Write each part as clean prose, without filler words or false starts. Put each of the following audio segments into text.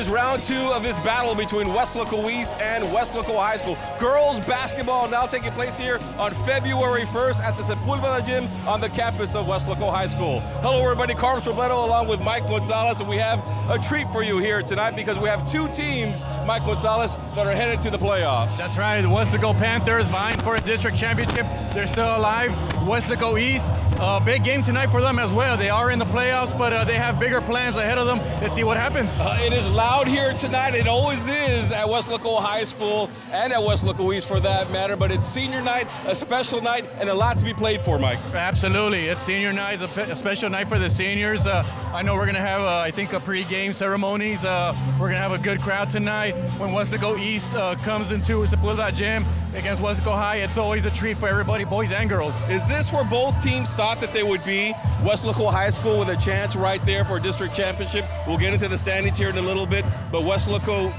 is round 2 of this battle between Weslaco East and Weslaco High School. Girls basketball now taking place here on February 1st at the Sepulveda Gym on the campus of Weslaco High School. Hello everybody, Carlos Robledo along with Mike Gonzalez, and we have a treat for you here tonight because we have 2 teams, Mike Gonzalez, that are headed to the playoffs. That's right, the Weslaco Panthers vying for a district championship. They're still alive. Weslaco East, a big game tonight for them as well. They are in the playoffs, but they have bigger plans ahead of them. Let's see what happens. It is loud here tonight. It always is at Weslaco High School and at Weslaco East for that matter, but it's senior night, a special night, and a lot to be played for, Mike. Absolutely. It's senior night, a special night for the seniors. I know we're going to have, I think, a pre-game ceremonies. We're going to have a good crowd tonight. When Weslaco East comes into Sepulveda Gym against Weslaco High, it's always a treat for everybody, boys and girls. Is this where both teams thought that they would be? Weslaco High School with a chance right there for a district championship. We'll get into the standings here in a little bit, but Weslaco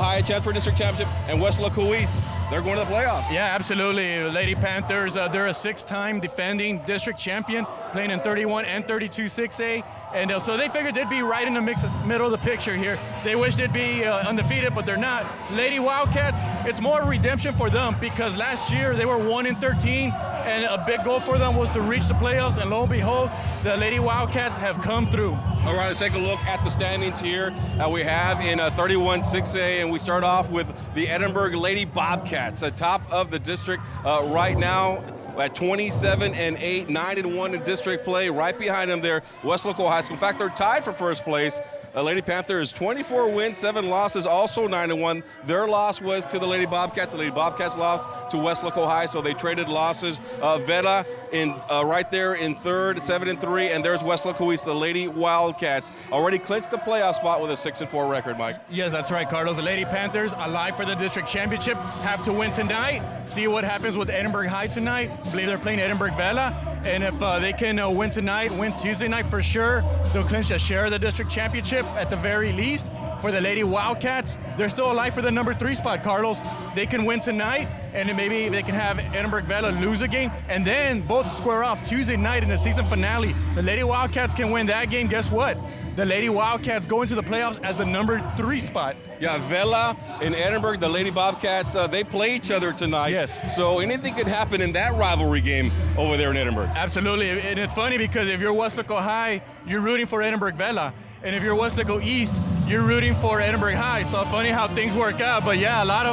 High, a chance for a district championship, and Weslaco East, they're going to the playoffs. Yeah, absolutely. Lady Panthers, they're a 6-time defending district champion, playing in 31 and 32 6A, and so they figured they'd be right in the middle of the picture here. They wish they'd be undefeated, but they're not. Lady Wildcats, it's more redemption for them because last year they were 1-13, and a big goal for them was to reach the playoffs, and lo and behold, the Lady Wildcats have come through. All right, let's take a look at the standings here we have in 31 6A, and we start off with the Edinburgh Lady Bobcats, atop of the district right now at 27-8, 9-1 in district play. Right behind them there, Weslaco High School. In fact, they're tied for first place. Lady Panthers 24 wins, 7 losses, also 9-1. Their loss was to the Lady Bobcats. The Lady Bobcats lost to Weslaco High, so they traded losses. Vela in right there in third, 7-3, and there's Weslaco East, the Lady Wildcats, already clinched the playoff spot with a 6-4 record, Mike. Yes, that's right, Carlos. The Lady Panthers, alive for the district championship, have to win tonight. See what happens with Edinburgh High tonight. I believe they're playing Edinburgh Vela, and if they can win tonight, win Tuesday night for sure, they'll clinch a share of the district championship at the very least. For the Lady Wildcats, they're still alive for the number 3 spot, Carlos. They can win tonight, and then maybe they can have Edinburgh Vela lose a game, and then both square off Tuesday night in the season finale. The Lady Wildcats can win that game. Guess what? The Lady Wildcats go into the playoffs as the number 3 spot. Yeah, Vela in Edinburgh, the Lady Bobcats, they play each other tonight. Yes. So anything could happen in that rivalry game over there in Edinburgh. Absolutely, and it's funny because if you're Weslaco High, you're rooting for Edinburgh Vela. And if you're Weslaco East, you're rooting for Edinburgh High. So funny how things work out. But yeah, a lot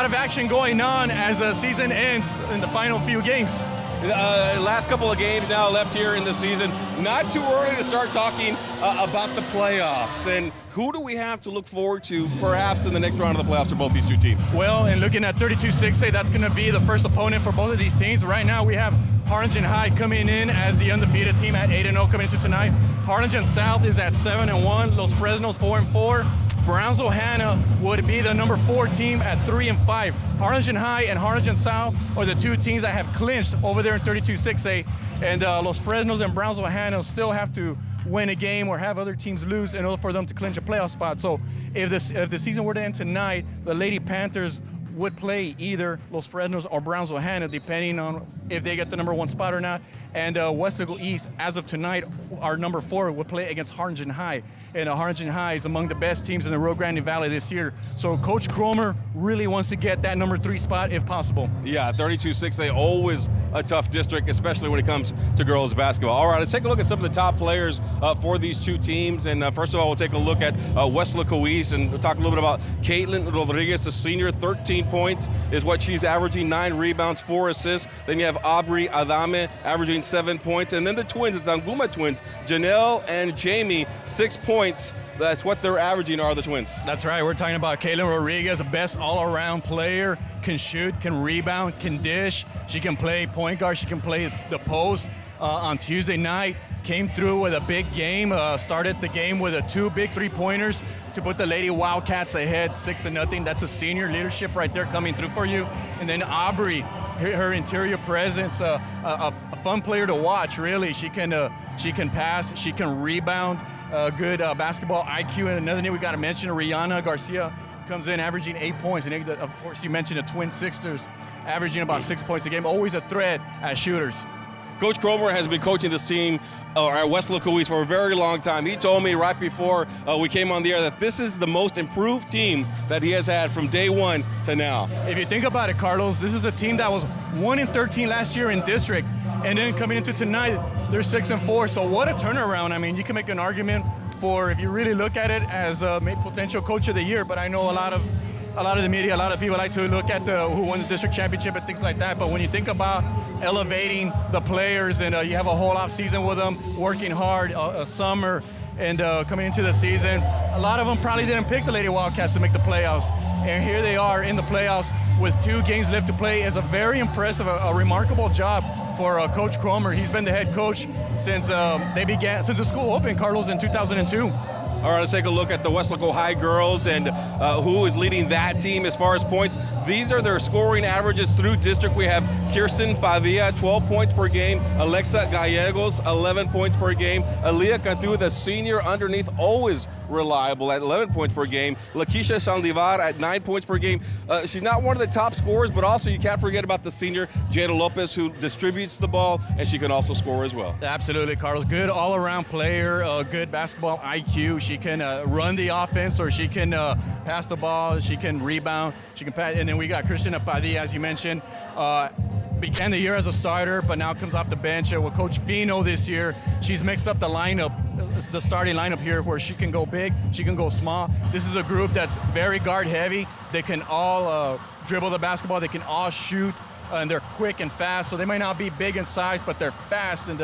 of action going on as the season ends in the final few games. Last couple of games now left here in the season. Not too early to start talking about the playoffs. And who do we have to look forward to perhaps in the next round of the playoffs for both these two teams? Well, and looking at 32 6A, that's going to be the first opponent for both of these teams. Right now we have Harlingen High coming in as the undefeated team at 8-0 coming into tonight. Harlingen South is at 7-1. Los Fresnos 4-4. Brownsville Hanna would be the number 4 team at 3-5. Harlingen High and Harlingen South are the 2 teams that have clinched over there in 32 6A. And Los Fresnos and Brownsville Hanna still have to win a game or have other teams lose in order for them to clinch a playoff spot. So if the season were to end tonight, the Lady Panthers would play either Los Fresnos or Brownsville Hanna, depending on if they get the number 1 spot or not. And Weslaco East, as of tonight, our number 4 would play against Harlingen High. And Harlingen High is among the best teams in the Rio Grande Valley this year. So Coach Cromer really wants to get that number 3 spot if possible. Yeah, 32 6A, always a tough district, especially when it comes to girls basketball. All right, let's take a look at some of the top players for these 2 teams. And first of all, we'll take a look at Weslaco East and we'll talk a little bit about Caitlin Rodriguez, a senior. 13 points is what she's averaging, 9 rebounds, 4 assists. Then you have Aubrey Adame averaging 7 points. And then the twins, the Tanguma twins, Janelle and Jamie, 6 points. That's what they're averaging are the twins. That's right. We're talking about Caitlin Rodriguez, the best all-around player, can shoot, can rebound, can dish. She can play point guard. She can play the post. On Tuesday night, came through with a big game. Started the game with 2 big 3-pointers to put the Lady Wildcats ahead 6-0. That's a senior leadership right there coming through for you. And then Aubrey, her interior presence, a fun player to watch. Really, she can pass, she can rebound. Good basketball IQ. And another name we got to mention, Rihanna Garcia, comes in averaging 8 points. And of course, you mentioned the twin sisters, averaging about 6 points a game. Always a threat as shooters. Coach Cromer has been coaching this team at Weslaco East for a very long time. He told me right before we came on the air that this is the most improved team that he has had from day one to now. If you think about it, Carlos, this is a team that was 1-13 last year in district, and then coming into tonight, they're 6-4. So what a turnaround. I mean, you can make an argument for, if you really look at it, as a potential coach of the year, but I know a lot of the media, a lot of people like to look at who won the district championship and things like that. But when you think about elevating the players, and you have a whole off season with them, working hard, a summer, and coming into the season, a lot of them probably didn't pick the Lady Wildcats to make the playoffs. And here they are in the playoffs with 2 games left to play. Is a very impressive, a remarkable job for Coach Cromer. He's been the head coach since since the school opened, Carlos, in 2002. All right, let's take a look at the Weslaco High girls and who is leading that team as far as points. These are their scoring averages through district. We have Kirsten Padilla, 12 points per game. Alexa Gallegos, 11 points per game. Aaliyah Cantu, the senior underneath, always reliable at 11 points per game. Lakeisha Sandivar at 9 points per game. She's not one of the top scorers, but also you can't forget about the senior, Jada Lopez, who distributes the ball, and she can also score as well. Absolutely, Carlos. Good all-around player, good basketball IQ. She can run the offense, or she can pass the ball. She can rebound. She can pass. And then we got Christian Padilla, as you mentioned. Began the year as a starter, but now comes off the bench with Coach Fino this year. She's mixed up the lineup, the starting lineup here, where she can go big, she can go small. This is a group that's very guard heavy. They can all dribble the basketball. They can all shoot, and they're quick and fast. So they might not be big in size, but they're fast, and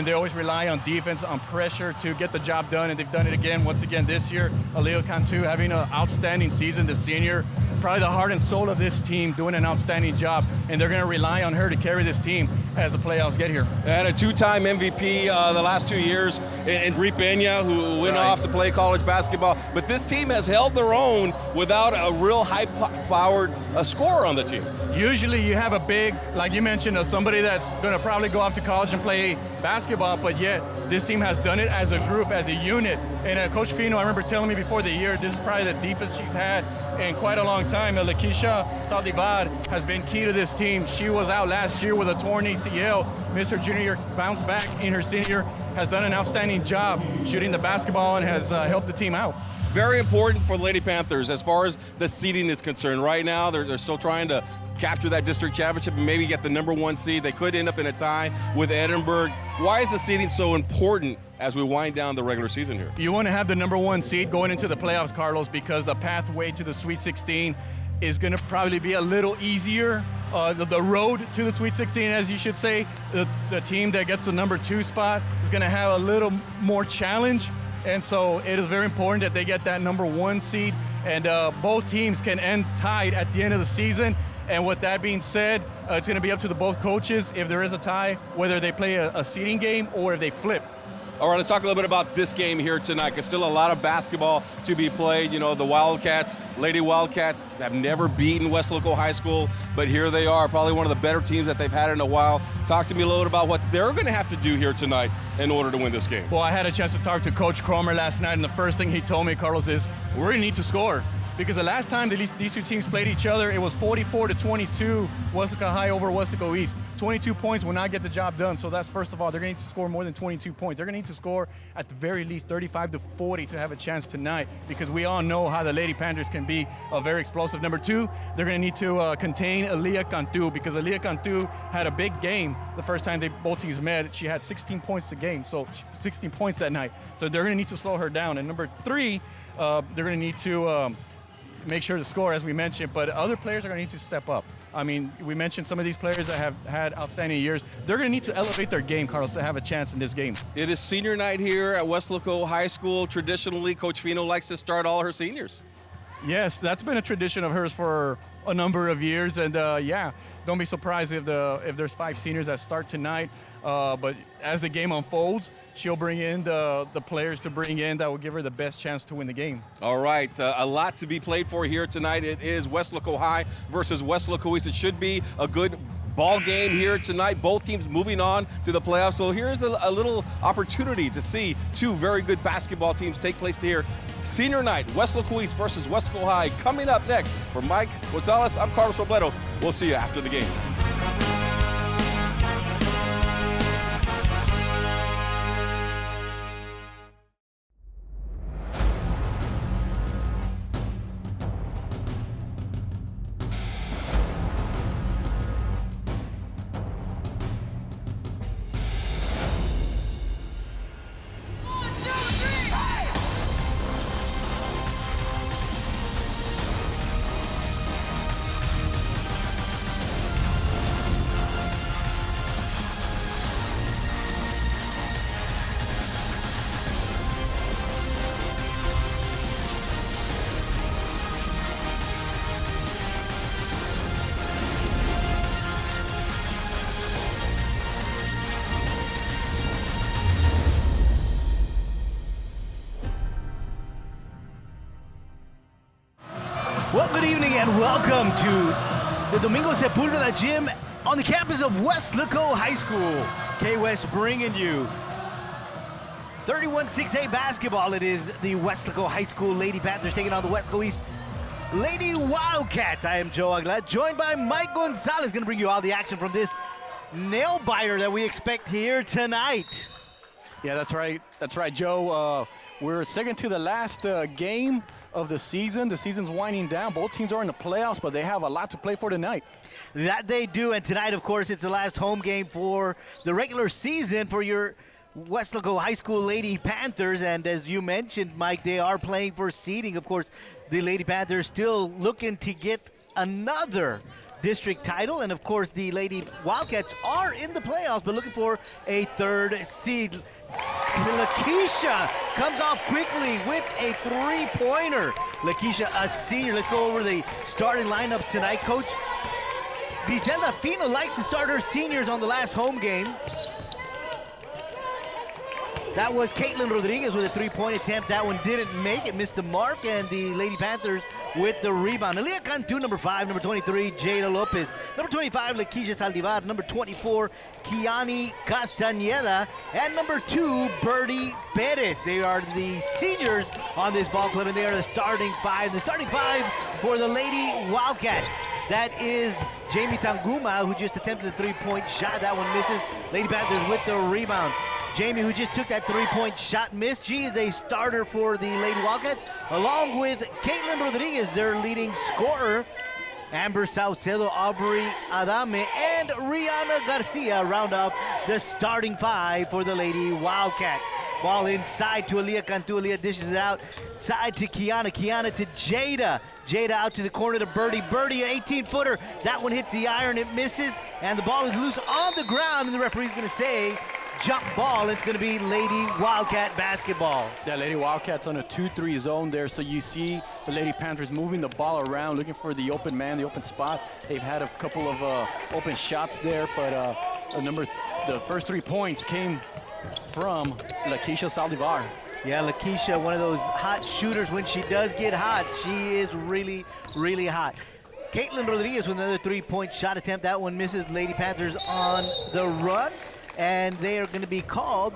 they always rely on defense, on pressure to get the job done. And they've done it again, once again this year. Aaliyah Cantu having an outstanding season, the senior. Probably the heart and soul of this team, doing an outstanding job, and they're going to rely on her to carry this team as the playoffs get here. And a 2-time MVP the last 2 years in Bri Peña, who went off to play college basketball. But this team has held their own without a real high-powered scorer on the team. Usually you have a big, like you mentioned, somebody that's going to probably go off to college and play basketball, but yet this team has done it as a group, as a unit. And Coach Fino, I remember telling me before the year, this is probably the deepest she's had in quite a long time. Lakeisha Saldivar has been key to this team. She was out last year with a torn ACL. Mr. Junior bounced back in her senior, has done an outstanding job shooting the basketball, and has helped the team out. Very important for the Lady Panthers as far as the seeding is concerned. Right now, they're still trying to capture that district championship and maybe get the #1 seed. They could end up in a tie with Edinburgh. Why is the seeding so important as we wind down the regular season here? You want to have the #1 seed going into the playoffs, Carlos, because the pathway to the Sweet 16 is going to probably be a little easier. The road to the Sweet 16, as you should say, the team that gets the #2 spot is going to have a little more challenge. And so it is very important that they get that #1 seed, and both teams can end tied at the end of the season. And with that being said, it's going to be up to both coaches, if there is a tie, whether they play a seeding game or if they flip. All right, let's talk a little bit about this game here tonight, because still a lot of basketball to be played. You know, the Wildcats, Lady Wildcats, have never beaten Weslaco High School, but here they are, probably one of the better teams that they've had in a while. Talk to me a little bit about what they're going to have to do here tonight in order to win this game. Well, I had a chance to talk to Coach Cromer last night, and the first thing he told me, Carlos, is we're going to need to score. Because the last time these two teams played each other, it was 44-22, Weslaco High over Weslaco East. 22 points will not get the job done. So that's, first of all, they're going to need to score more than 22 points. They're going to need to score at the very least 35-40 to have a chance tonight, because we all know how the Lady Panthers can be a very explosive. Number two, they're going to need to contain Aaliyah Cantu, because Aaliyah Cantu had a big game the first time both teams met. She had 16 points a game, so 16 points that night. So they're going to need to slow her down. And number three, they're going to need to make sure to score, as we mentioned, but other players are going to need to step up. I mean, we mentioned some of these players that have had outstanding years. They're going to need to elevate their game, Carlos, to have a chance in this game. It is senior night here at Weslaco High School. Traditionally, Coach Fino likes to start all her seniors. Yes, that's been a tradition of hers for a number of years, and yeah, don't be surprised if there's 5 seniors that start tonight. But as the game unfolds, she'll bring in the players to bring in that will give her the best chance to win the game. All right, a lot to be played for here tonight. It is Weslaco High versus Weslaco East. It should be a good ball game here tonight. Both teams moving on to the playoffs. So here's a little opportunity to see 2 very good basketball teams take place here. Senior night, Weslaco East versus Weslaco High. Coming up next, for Mike Gonzalez, I'm Carlos Robledo. We'll see you after the game. and welcome to the Domingo Sepulveda Gym on the campus of Weslaco High School. K-West bringing you 31-6A basketball. It is the Weslaco High School Lady Panthers taking on the Weslaco East Lady Wildcats. I am Joe Aguilar, joined by Mike Gonzalez, going to bring you all the action from this nail biter that we expect here tonight. Yeah, that's right. That's right, Joe. We're second to the last game of the season. The season's winding down. Both teams are in the playoffs, but they have a lot to play for tonight. That they do, and tonight, of course, it's the last home game for the regular season for your Weslaco High School Lady Panthers. And as you mentioned, Mike, they are playing for seeding. Of course, the Lady Panthers still looking to get another district title, and of course the Lady Wildcats are in the playoffs but looking for a third seed. Lakeisha comes off quickly with a three-pointer. Lakeisha, a senior. Let's go over the starting lineups tonight. Coach Griselda Fino likes to start her seniors on the last home game. That was Caitlin Rodriguez with a three-point attempt. That one didn't make it, missed the mark, and the Lady Panthers with the rebound. Aaliyah Cantu, number 5, number 23, Jada Lopez. Number 25, Lakeisha Saldivar. Number 24, Kiani Castañeda. And number 2, Birdie Perez. They are the seniors on this ball club, and they are the starting 5. The starting 5 for the Lady Wildcats. That is Jamie Tanguma, who just attempted a three-point shot. That one misses. Lady Panthers with the rebound. Jamie, who just took that three-point shot, missed. She is a starter for the Lady Wildcats, along with Caitlin Rodriguez, their leading scorer. Amber Saucedo, Aubrey Adame, and Rihanna Garcia round up the starting 5 for the Lady Wildcats. Ball inside to Aaliyah Cantu. Aaliyah dishes it out. Side to Kiana. Kiana to Jada. Jada out to the corner to Birdie. Birdie, an 18-footer. That one hits the iron. It misses. And the ball is loose on the ground. And the referee's going to say jump ball. It's going to be Lady Wildcat basketball. Yeah, Lady Wildcats on a 2-3 zone there. So you see the Lady Panthers moving the ball around, looking for the open man, the open spot. They've had a couple of open shots there, but the first 3 points came from Lakeisha Saldivar. Yeah, Lakeisha, one of those hot shooters. When she does get hot, she is really, really hot. Caitlin Rodriguez with another three-point shot attempt. That one misses. Lady Panthers on the run, and they are going to be called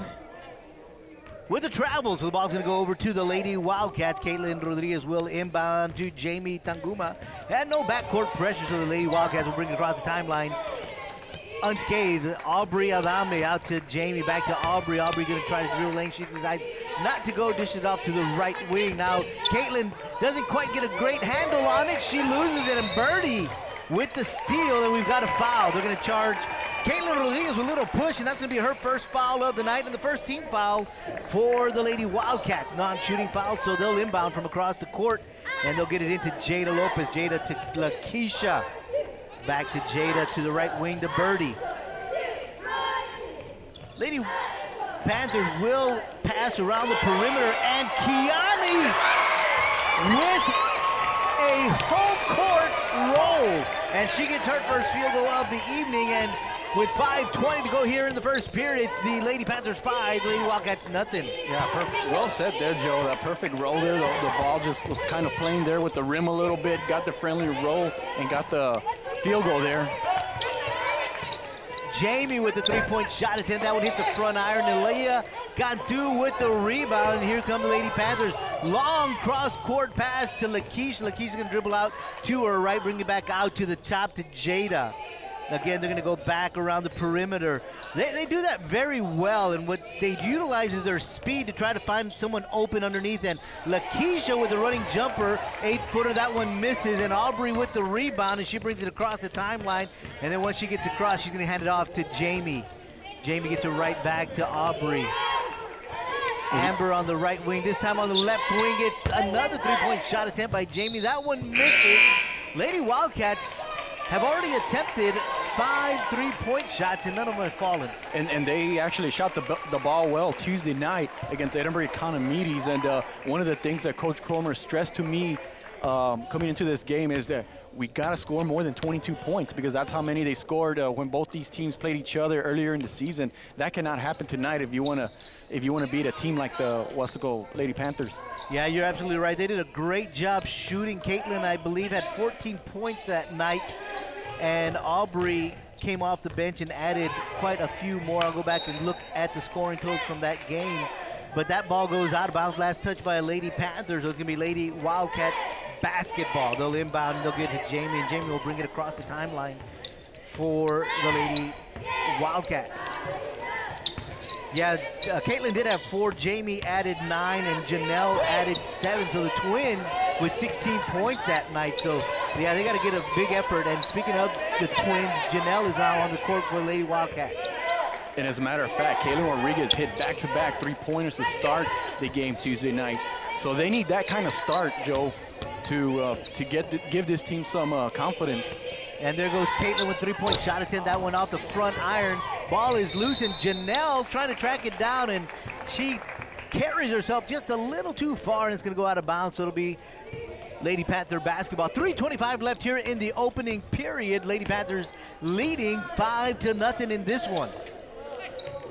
with the travel. So the ball's going to go over to the Lady Wildcats. Caitlin Rodriguez will inbound to Jamie Tanguma. And no backcourt pressure, so the Lady Wildcats will bring it across the timeline unscathed. Aubrey Adame out to Jamie, back to Aubrey. Aubrey going to try to drill lane. She decides not to go, dish it off to the right wing. Now, Caitlin doesn't quite get a great handle on it. She loses it, and Birdie with the steal, and we've got a foul. They're going to charge Caitlin Rodriguez with a little push, and that's going to be her first foul of the night and the first team foul for the Lady Wildcats. Non-shooting foul, so they'll inbound from across the court, and they'll get it into Jada Lopez. Jada to Lakeisha. Back to Jada to the right wing to Birdie. Lady Panthers will pass around the perimeter, and Kiani with a home court roll. And she gets her first field goal of the evening, and with 5:20 to go here in the first period, it's the Lady Panthers 5, the Lady Wildcats nothing. Yeah, well said there, Joe. That perfect roll there. The ball just was kind of playing there with the rim a little bit, got the friendly roll, and got the field goal there. Jamie with the three-point shot attempt. That one hits the front iron. Aaliyah Cantu with the rebound. And here come the Lady Panthers. Long cross-court pass to Lakeisha. Lakeisha's going to dribble out to her right, bring it back out to the top to Jada. Again, they're going to go back around the perimeter. They do that very well, and what they utilize is their speed to try to find someone open underneath. And Lakeisha with the running jumper, 8-footer, that one misses. And Aubrey with the rebound, and she brings it across the timeline. And then once she gets across, she's going to hand it off to Jamie. Jamie gets it right back to Aubrey. Amber on the right wing. This time on the left wing, it's another three-point shot attempt by Jamie. That one misses. Lady Wildcats have already attempted 5 three-point shots, and none of them have fallen. And they actually shot the ball well Tuesday night against Edinburgh Economides. And one of the things that Coach Cromer stressed to me coming into this game is that we got to score more than 22 points because that's how many they scored when both these teams played each other earlier in the season. That cannot happen tonight if you want to beat a team like the Weslaco Lady Panthers. Yeah, you're absolutely right. They did a great job shooting. Caitlin, I believe, had 14 points that night, and Aubrey came off the bench and added quite a few more. I'll go back and look at the scoring totals from that game. But that ball goes out of bounds. Last touch by a Lady Panthers. So it's going to be Lady Wildcat basketball. They'll inbound and they'll get to Jamie, and Jamie will bring it across the timeline for the Lady Wildcats. Yeah, Caitlin did have 4. Jamie added 9, and Janelle added 7. So the Twins with 16 points that night. So, yeah, they got to get a big effort. And speaking of the Twins, Janelle is now on the court for Lady Wildcats. And as a matter of fact, Kaylin Rodriguez hit back-to-back three-pointers to start the game Tuesday night. So they need that kind of start, Joe, to give this team some confidence. And there goes Caitlin with 3-point shot attempt. That one off the front iron. Ball is loose, and Janelle trying to track it down, and she carries herself just a little too far, and it's going to go out of bounds. So it'll be Lady Panther basketball. 3:25 left here in the opening period. Lady Panthers leading 5-0 in this one.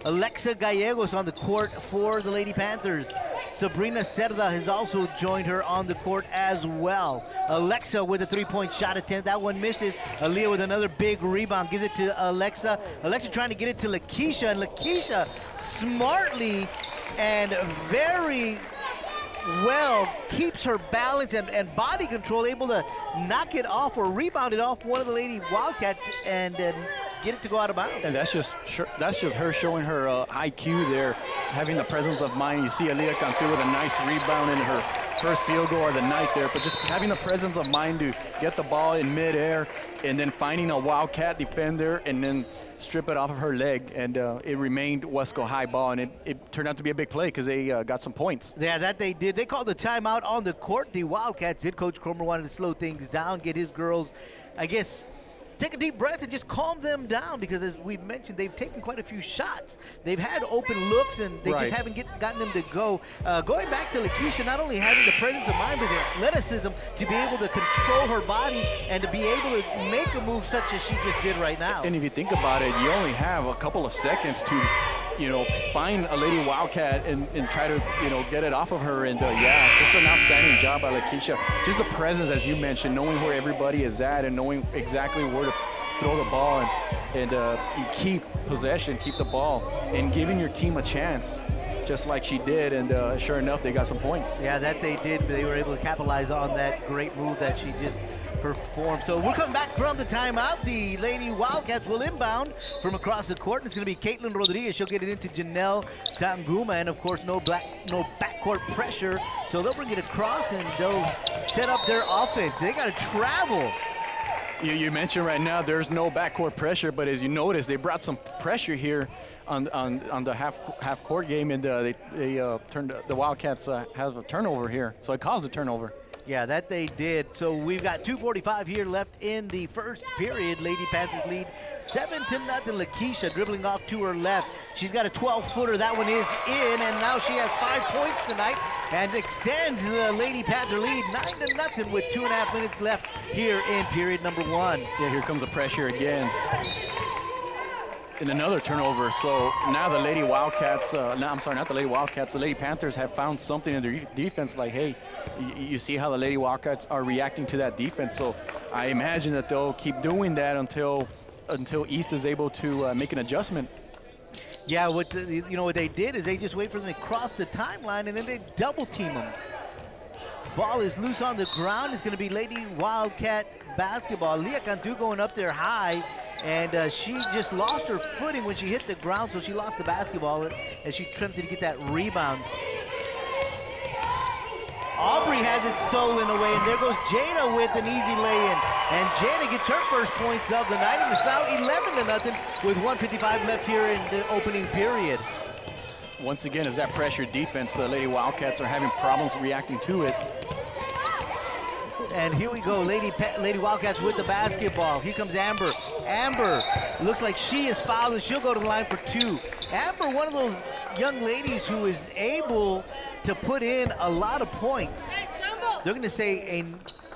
Alexa Gallegos on the court for the Lady Panthers. Sabrina Cerda has also joined her on the court as well. Alexa with a 3-point shot attempt. That one misses. Aaliyah with another big rebound. Gives it to Alexa. Alexa trying to get it to Lakeisha. And Lakeisha smartly and very well keeps her balance and body control, able to knock it off or rebound it off one of the Lady Wildcats and get it to go out of bounds. And that's just her showing her IQ there, having the presence of mind. You see Aaliyah come through with a nice rebound in her first field goal of the night there, but just having the presence of mind to get the ball in midair and then finding a Wildcat defender and then strip it off of her leg, and it remained Wesco high ball, and it turned out to be a big play because they got some points. Yeah, that they did. They called the timeout on the court. The Wildcats did. Coach Cromer wanted to slow things down, get his girls, I guess, take a deep breath and just calm them down, because as we've mentioned, they've taken quite a few shots. They've had open looks, and they just haven't gotten them to go. Going back to Lakeisha, not only having the presence of mind, but the athleticism to be able to control her body and to be able to make a move such as she just did right now. And if you think about it, you only have a couple of seconds to, find a Lady Wildcat and try to, get it off of her. And just an outstanding job by Lakeisha. Just the presence, as you mentioned, knowing where everybody is at and knowing exactly where to throw the ball and you keep possession, keep the ball, and giving your team a chance, just like she did. And sure enough, they got some points. Yeah, that they did. They were able to capitalize on that great move that she just performed. So we're coming back from the timeout. The Lady Wildcats will inbound from across the court. It's going to be Caitlin Rodriguez. She'll get it into Janelle Tanguma, and of course no backcourt pressure. So they'll bring it across and they'll set up their offense. They got to travel. You mentioned right now there's no backcourt pressure, but as you notice, they brought some pressure here on the half court game, and they turned the Wildcats have a turnover here, so it caused a turnover. Yeah, that they did. So we've got 2:45 here left in the first period. Lady Panthers lead 7-0. Lakeisha dribbling off to her left. She's got a 12-footer. That one is in, and now she has 5 points tonight and extends the Lady Panther lead 9-0 with 2.5 minutes left here in period number 1. Yeah, here comes the pressure again. And another turnover. So now the Lady Wildcats, not the Lady Wildcats, the Lady Panthers have found something in their defense. Like, hey, you see how the Lady Wildcats are reacting to that defense. So I imagine that they'll keep doing that until East is able to make an adjustment. Yeah, what they did is they just wait for them to cross the timeline, and then they double team them. Ball is loose on the ground. It's going to be Lady Wildcat basketball. Leah Cantu going up there high, and she just lost her footing when she hit the ground, so she lost the basketball as she attempted to get that rebound. Aubrey has it stolen away, and there goes Jada with an easy lay-in. And Jada gets her first points of the night, and it's now 11-0 with 1:55 left here in the opening period. Once again, as that pressure defense, the Lady Wildcats are having problems reacting to it. And here we go, Lady Wildcats with the basketball. Here comes Amber. Amber looks like she is fouled, and she'll go to the line for 2. Amber, one of those young ladies who is able to put in a lot of points. They're going to say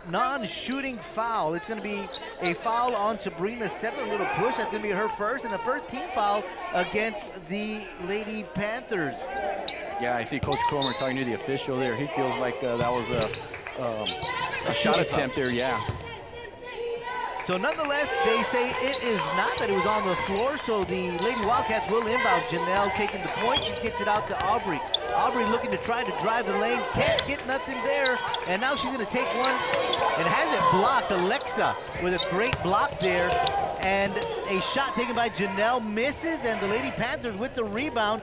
non-shooting foul. It's going to be a foul on Sabrina Settler, a little push. That's going to be her first, and the first team foul against the Lady Panthers. Yeah, I see Coach Cromer talking to the official there. He feels like that was a shot attempt there, yeah. So nonetheless, they say it is not, that it was on the floor, so the Lady Wildcats will inbound. Janelle taking the point. She gets it out to Aubrey. Aubrey looking to try to drive the lane. Can't get nothing there. And now she's going to take one and has it blocked. Alexa with a great block there. And a shot taken by Janelle misses, and the Lady Panthers with the rebound.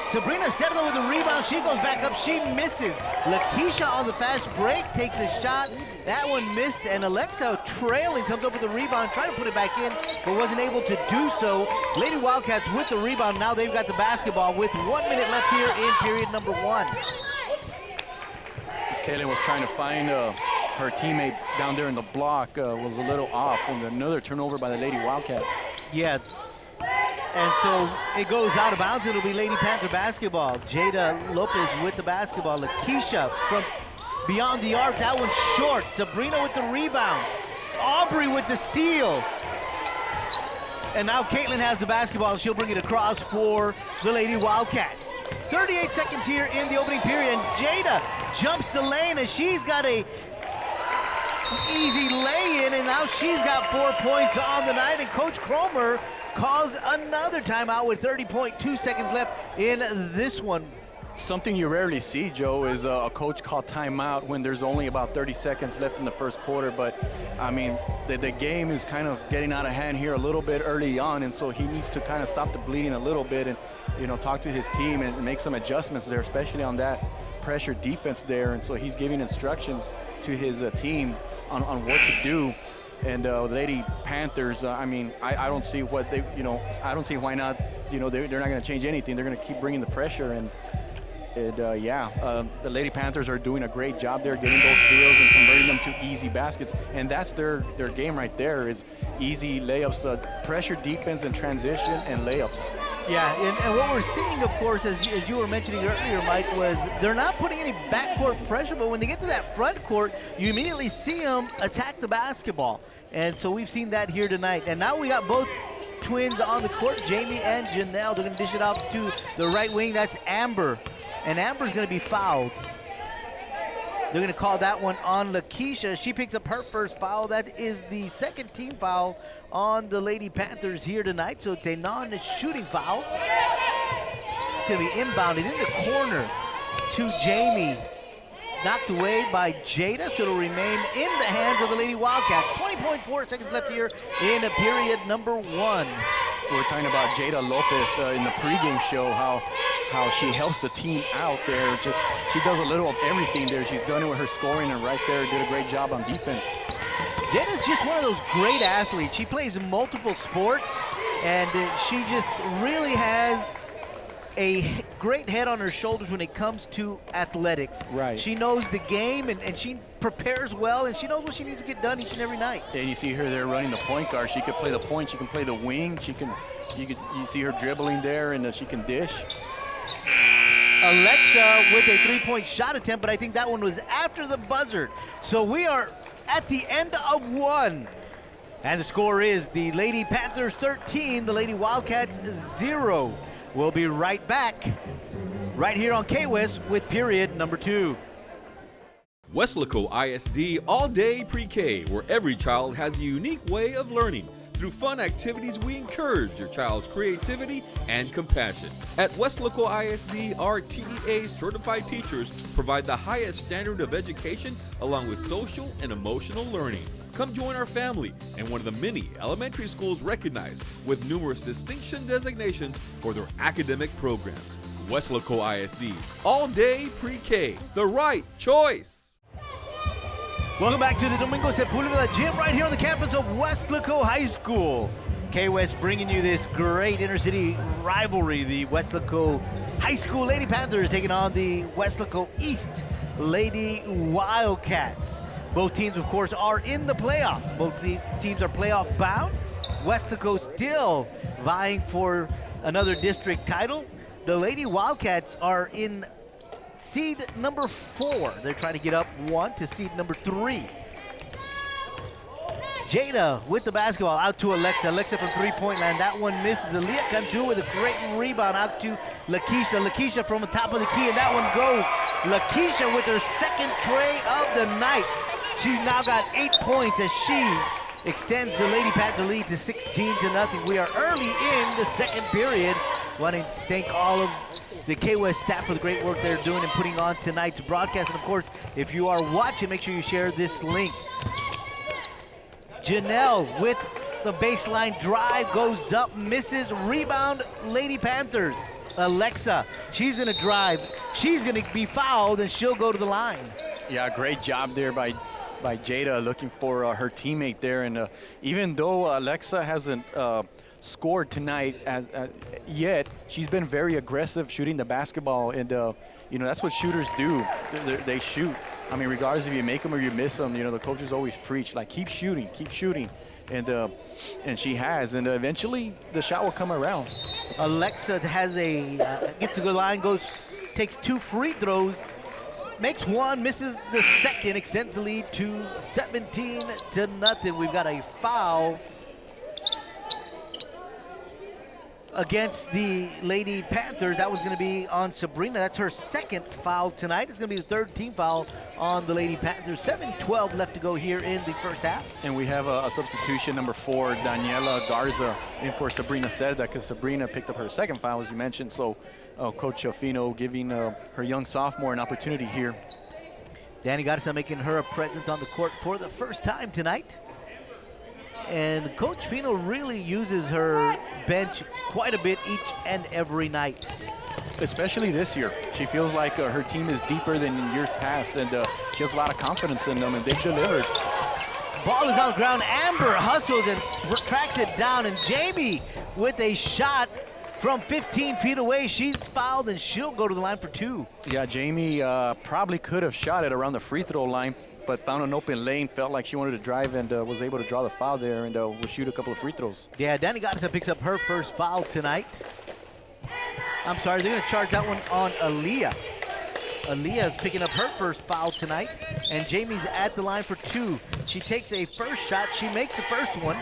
Sabrina Settler with the rebound. She goes back up. She misses. Lakeisha on the fast break takes a shot. That one missed, and Alexa trailing comes up with the rebound, trying to put it back in, but wasn't able to do so. Lady Wildcats with the rebound. Now they've got the basketball with 1 minute left here in period number 1. Kaylin was trying to find her teammate down there in the block, was a little off, and another turnover by the Lady Wildcats. Yeah. And so it goes out of bounds. It'll be Lady Panther basketball. Jada Lopez with the basketball. Lakeisha from beyond the arc. That one's short. Sabrina with the rebound. Aubrey with the steal. And now Caitlin has the basketball. She'll bring it across for the Lady Wildcats. 38 seconds here in the opening period. And Jada jumps the lane, and she's got a easy lay-in. And now she's got 4 points on the night. And Coach Cromer calls another timeout with 30.2 seconds left in this one. Something you rarely see, Joe, is a coach call timeout when there's only about 30 seconds left in the first quarter. But, I mean, the game is kind of getting out of hand here a little bit early on, and so he needs to kind of stop the bleeding a little bit and, you know, talk to his team and make some adjustments there, especially on that pressure defense there. And so he's giving instructions to his team on what to do. And the Lady Panthers, I mean, I don't see what they, you know, I don't see why not, you know, they're not going to change anything. They're going to keep bringing the pressure. And the Lady Panthers are doing a great job there, getting those steals and converting them to easy baskets. And that's their game right there, is easy layups, pressure defense and transition and layups. Yeah, and what we're seeing, of course, as you were mentioning earlier, Mike, was they're not putting any backcourt pressure, but when they get to that front court, you immediately see them attack the basketball. And so we've seen that here tonight. And now we got both twins on the court, Jamie and Janelle. They're going to dish it out to the right wing. That's Amber. And Amber's going to be fouled. They're going to call that one on Lakeisha. She picks up her first foul. That is the second team foul on the Lady Panthers here tonight. So it's a non-shooting foul. It's going to be inbounded in the corner to Jamie. Knocked away by Jada, so it'll remain in the hands of the Lady Wildcats. 20.4 seconds left here in period number 1. We were talking about Jada Lopez in the pregame show, how she helps the team out there. Just she does a little of everything there. She's done it with her scoring, and right there did a great job on defense. Jada's just one of those great athletes. She plays multiple sports, and she just really has a great head on her shoulders when it comes to athletics. Right. She knows the game, and she prepares well, and she knows what she needs to get done each and every night. And you see her there running the point guard. She could play the point. She can play the wing. You see her dribbling there, and she can dish. Alexa with a three-point shot attempt, but I think that one was after the buzzer. So we are at the end of 1. And the score is the Lady Panthers 13, the Lady Wildcats 0. We'll be right back right here on K-West with period number 2. Weslaco ISD All-Day Pre-K, where every child has a unique way of learning. Through fun activities, we encourage your child's creativity and compassion. At Weslaco ISD, our TEA certified teachers provide the highest standard of education along with social and emotional learning. Come join our family and one of the many elementary schools recognized with numerous distinction designations for their academic programs. Weslaco ISD, all-day pre-K, the right choice. Welcome back to the Domingo Sepulveda Gym right here on the campus of Weslaco High School. K-West bringing you this great intercity rivalry. The Weslaco High School Lady Panthers taking on the Weslaco East Lady Wildcats. Both teams, of course, are in the playoffs. Both the teams are playoff bound. Weslaco still vying for another district title. The Lady Wildcats are in seed number 4. They're trying to get up 1 to seed number 3. Jada with the basketball out to Alexa. Alexa from three-point land. That one misses. Aaliyah Cantu with a great rebound out to Lakeisha. Lakeisha from the top of the key, and that one goes. Lakeisha with her second tray of the night. She's now got 8 points as she extends the Lady Panther lead to 16-0. We are early in the second period. Want to thank all of the K-West staff for the great work they're doing and putting on tonight's broadcast. And of course, if you are watching, make sure you share this link. Janelle with the baseline drive, goes up, misses, rebound, Lady Panthers. Alexa, she's gonna drive, she's gonna be fouled, and she'll go to the line. Yeah, great job there by Jada looking for her teammate there. And even though Alexa hasn't scored tonight yet, she's been very aggressive shooting the basketball. And, that's what shooters do. They shoot. I mean, regardless if you make them or you miss them, the coaches always preach, like, keep shooting. And she has. And eventually the shot will come around. Alexa has gets to the line, takes 2 free throws, makes 1, misses the second, extends the lead to 17-0. We've got a foul against the Lady Panthers. That was going to be on Sabrina. That's her second foul tonight. It's going to be the third team foul on the Lady Panthers. 7:12 left to go here in the first half. And we have a substitution, number 4, Daniela Garza, in for Sabrina Cerda, because Sabrina picked up her second foul, as you mentioned. So Coach Fino giving her young sophomore an opportunity here. Danny Garza making her a presence on the court for the first time tonight. And Coach Fino really uses her bench quite a bit each and every night. Especially this year. She feels like her team is deeper than in years past, and she has a lot of confidence in them, and they've delivered. Ball is on the ground. Amber hustles and tracks it down, and Jamie with a shot from 15 feet away. She's fouled, and she'll go to the line for 2. Yeah, Jamie probably could have shot it around the free throw line, but found an open lane, felt like she wanted to drive, and was able to draw the foul there, and will shoot a couple of free throws. Yeah, Danny Garza picks up her first foul tonight. I'm sorry, they're going to charge that one on Aaliyah. Aaliyah is picking up her first foul tonight, and Jamie's at the line for 2. She takes a first shot. She makes the first one.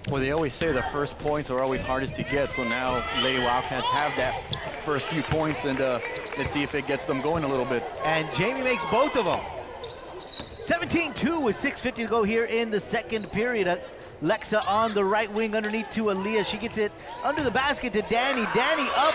Well, they always say the first points are always hardest to get, so now Lady Wildcats have that first few points, and let's see if it gets them going a little bit. And Jamie makes both of them. 17-2 with 6:50 to go here in the second period. Lexa on the right wing underneath to Aaliyah. She gets it under the basket to Danny. Danny up,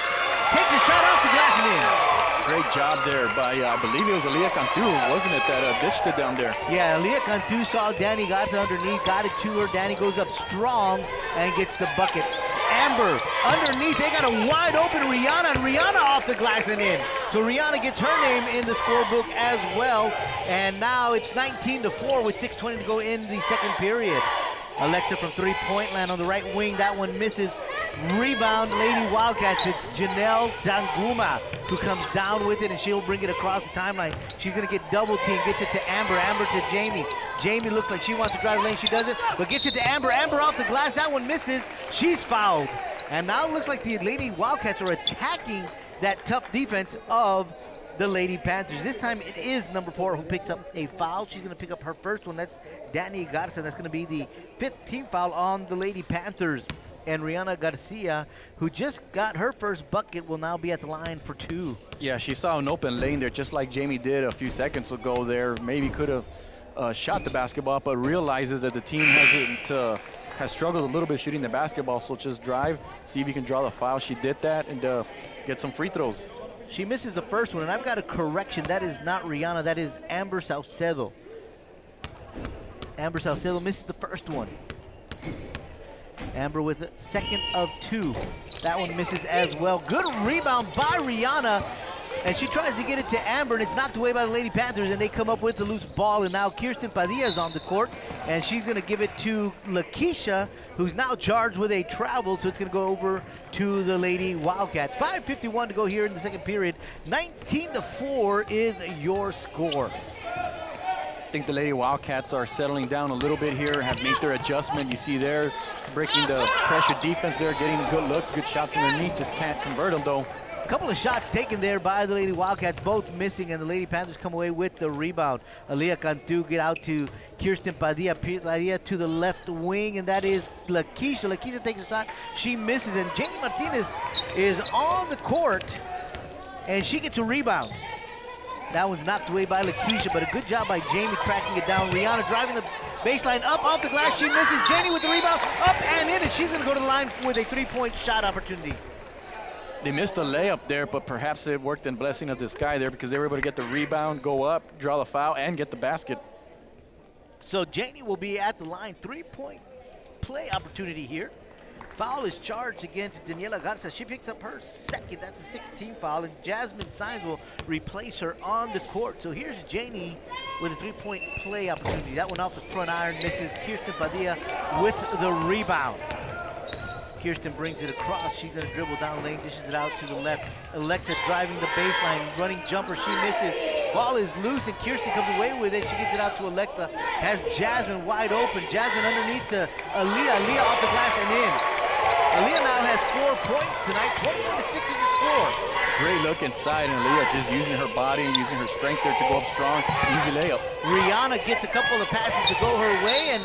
takes a shot off the glass and in. Great job there by, I believe it was Aaliyah Cantu, wasn't it, that dished it down there? Yeah, Aaliyah Cantu saw Danny Garza underneath, got it to her. Danny goes up strong and gets the bucket. Amber underneath, they got a wide open Rihanna, and Rihanna off the glass and in. So Rihanna gets her name in the scorebook as well. And now it's 19-4 with 6:20 to go in the second period. Alexa from three-point land on the right wing. That one misses. Rebound, Lady Wildcats. It's Janelle Danguma who comes down with it, and she'll bring it across the timeline. She's going to get double-teamed. Gets it to Amber. Amber to Jamie. Jamie looks like she wants to drive lane. She doesn't, but gets it to Amber. Amber off the glass. That one misses. She's fouled. And now it looks like the Lady Wildcats are attacking that tough defense of the Lady Panthers. This time it is number 4 who picks up a foul. She's going to pick up her first one. That's Danny Garza. That's going to be the 5th team foul on the Lady Panthers. And Rihanna Garcia, who just got her first bucket, will now be at the line for 2. Yeah, she saw an open lane there, just like Jamie did a few seconds ago there. Maybe could have shot the basketball, but realizes that the team has struggled a little bit shooting the basketball, so just drive, see if you can draw the foul. She did that and get some free throws. She misses the first one, and I've got a correction. That is not Rihanna. That is Amber Saucedo. Amber Saucedo misses the first one. Amber with a second of 2. That one misses as well. Good rebound by Rihanna, and she tries to get it to Amber, and it's knocked away by the Lady Panthers, and they come up with the loose ball, and now Kirsten Padilla is on the court, and she's going to give it to Lakeisha, who's now charged with a travel, so it's going to go over to the Lady Wildcats. 5:51 to go here in the second period. 19-4 is your score. think the Lady Wildcats are settling down a little bit here, have made their adjustment. You see there, breaking the pressure defense there, getting good looks, good shots underneath, just can't convert them though. A couple of shots taken there by the Lady Wildcats, both missing, and the Lady Panthers come away with the rebound. Aaliyah Cantu get out to Kirsten Padilla. Padilla to the left wing, and that is Lakeisha. Lakeisha takes a shot. She misses, and Jamie Martinez is on the court, and she gets a rebound. That one's knocked away by Lakeisha, but a good job by Jamie tracking it down. Rihanna driving the baseline up off the glass. She misses. Jamie with the rebound, up and in, and she's going to go to the line with a three-point shot opportunity. They missed a layup there, but perhaps it worked in blessing of disguise there because they were able to get the rebound, go up, draw the foul, and get the basket. So Janie will be at the line. Three-point play opportunity here. Foul is charged against Daniela Garza. She picks up her second. That's a 16 foul, and Jasmine Sines will replace her on the court. So here's Janie with a three-point play opportunity. That one off the front iron, misses. Kirsten Padilla with the rebound. Kirsten brings it across. She's going to dribble down lane, dishes it out to the left. Alexa driving the baseline, running jumper. She misses. Ball is loose, and Kirsten comes away with it. She gets it out to Alexa. Has Jasmine wide open. Jasmine underneath to Aaliyah. Aaliyah off the glass and in. Aaliyah now has 4 points tonight. 21-6 in the score. Great look inside, and Aaliyah just using her body, using her strength there to go up strong. Easy layup. Rihanna gets a couple of passes to go her way, and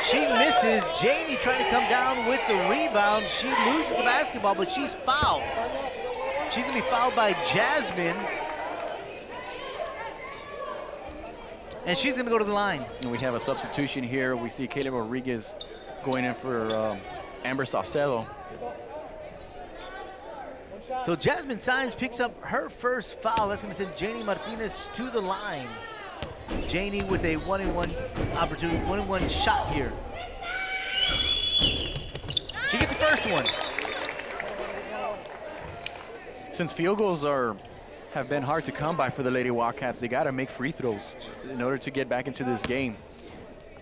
she misses. Janie trying to come down with the rebound. She loses the basketball, but she's fouled. She's going to be fouled by Jasmine. And she's going to go to the line. And we have a substitution here. We see Kayla Rodriguez going in for Amber Saucedo. So Jasmine Sines picks up her first foul. That's going to send Janie Martinez to the line. Janie with a one-and-one opportunity, one-and-one shot here. She gets the first one. Since field goals have been hard to come by for the Lady Wildcats, they got to make free throws in order to get back into this game.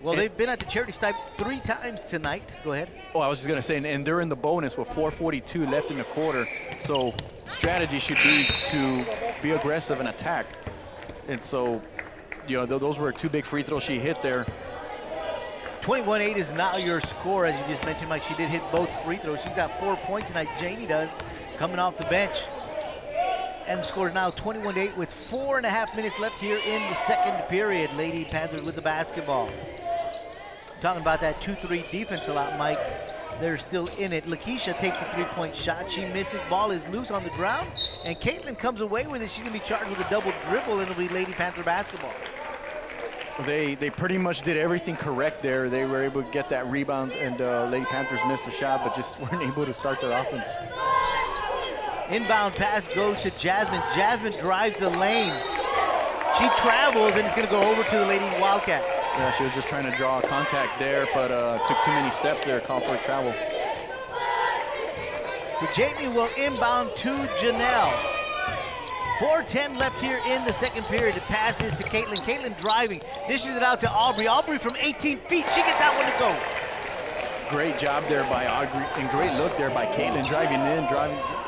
Well, they've been at the charity stripe 3 times tonight. Go ahead. Oh, I was just going to say, and they're in the bonus with 4:42 left in the quarter. So strategy should be to be aggressive and attack. And so, you know, those were 2 big free throws she hit there. 21-8 is now your score, as you just mentioned, Mike. She did hit both free throws. She's got 4 points tonight. Janie does, coming off the bench. And the score is now 21-8 with 4.5 minutes left here in the second period. Lady Panthers with the basketball. Talking about that 2-3 defense a lot, Mike. They're still in it. Lakeisha takes a 3-point shot. She misses. Ball is loose on the ground. And Caitlin comes away with it. She's going to be charged with a double dribble, and it'll be Lady Panther basketball. They pretty much did everything correct there. They were able to get that rebound, and Lady Panthers missed a shot, but just weren't able to start their offense. Inbound pass goes to Jasmine. Jasmine drives the lane. She travels, and it's going to go over to the Lady Wildcats. Yeah, she was just trying to draw contact there, but took too many steps there, called for a travel. So Jamie will inbound to Janelle. 4:10 left here in the second period. The pass is to Caitlin. Caitlin driving, dishes it out to Aubrey. Aubrey from 18 feet. She gets that one to go. Great job there by Aubrey, and great look there by Caitlin, driving in,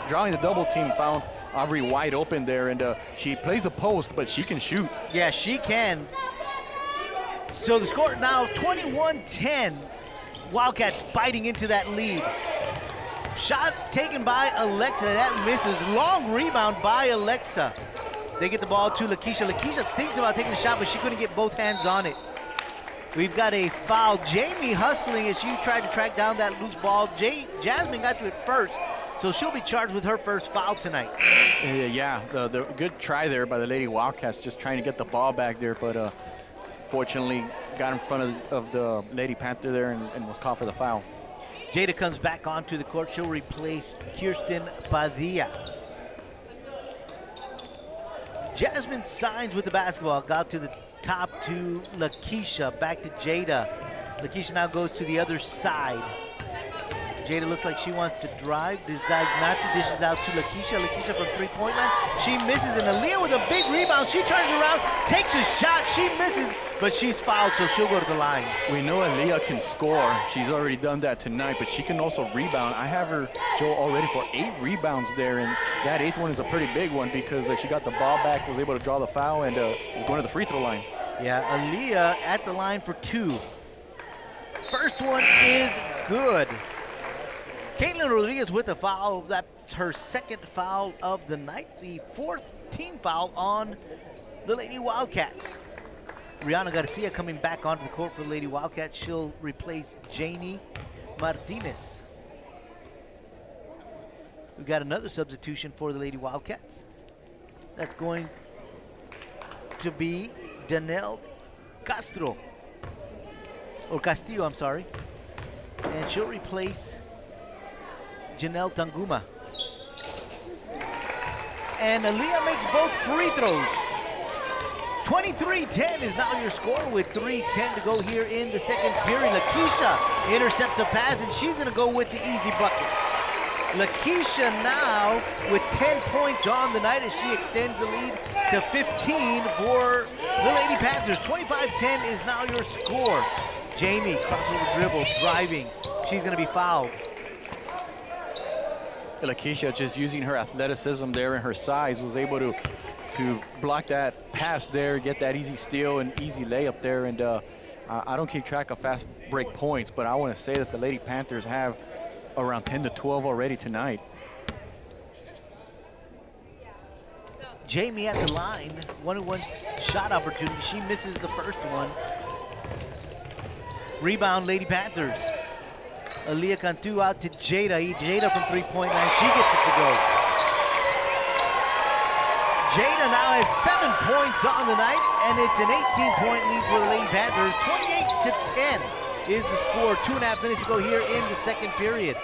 drawing the double team, found Aubrey wide open there, and she plays a post, but she can shoot. Yeah, she can. So the score now 21-10. Wildcats biting into that lead. Shot taken by Alexa, that misses. Long rebound by Alexa. They get the ball to Lakeisha. Lakeisha thinks about taking a shot, but she couldn't get both hands on it. We've got a foul. Jamie hustling as she tried to track down that loose ball. Jasmine got to it first, so she'll be charged with her first foul tonight. Yeah, the good try there by the Lady Wildcats, just trying to get the ball back there, but fortunately got in front of the Lady Panther there and was called for the foul. Jada comes back onto the court. She'll replace Kirsten Padilla. Jasmine Sines with the basketball. Got to the top to Lakeisha. Back to Jada. Lakeisha now goes to the other side. Jada looks like she wants to drive. Decides not to. Dishes out to Lakeisha. Lakeisha from three-point line. She misses. And Aaliyah with a big rebound. She turns around, takes a shot. She misses, but she's fouled, so she'll go to the line. We know Aaliyah can score. She's already done that tonight, but she can also rebound. I have her, Joe, already for 8 rebounds there, and that 8th one is a pretty big one because she got the ball back, was able to draw the foul, and is going to the free throw line. Yeah, Aaliyah at the line for 2. First one is good. Caitlin Rodriguez with a foul. That's her second foul of the night. The 4th team foul on the Lady Wildcats. Rihanna Garcia coming back onto the court for the Lady Wildcats. She'll replace Janie Martinez. We've got another substitution for the Lady Wildcats. That's going to be Danelle Castro. Or Castillo, I'm sorry. And she'll replace Janelle Tanguma. And Aaliyah makes both free throws. 23-10 is now your score with 3:10 to go here in the second period. Lakeisha intercepts a pass, and she's going to go with the easy bucket. Lakeisha now with 10 points on the night as she extends the lead to 15 for the Lady Panthers. 25-10 is now your score. Jamie, crossover dribble, driving. She's going to be fouled. Lakeisha, just using her athleticism there and her size, was able to block that pass there, get that easy steal and easy layup there. And I don't keep track of fast break points, but I want to say that the Lady Panthers have around 10 to 12 already tonight. Jamie at the line, 1-on-1 shot opportunity. She misses the first one. Rebound, Lady Panthers. Aaliyah Cantu out to Jada. Jada from three-point line. She gets it to go. Jada now has 7 points on the night, and it's an 18-point lead for the Lady Panthers. 28-10 is the score. 2.5 minutes to go here in the second period.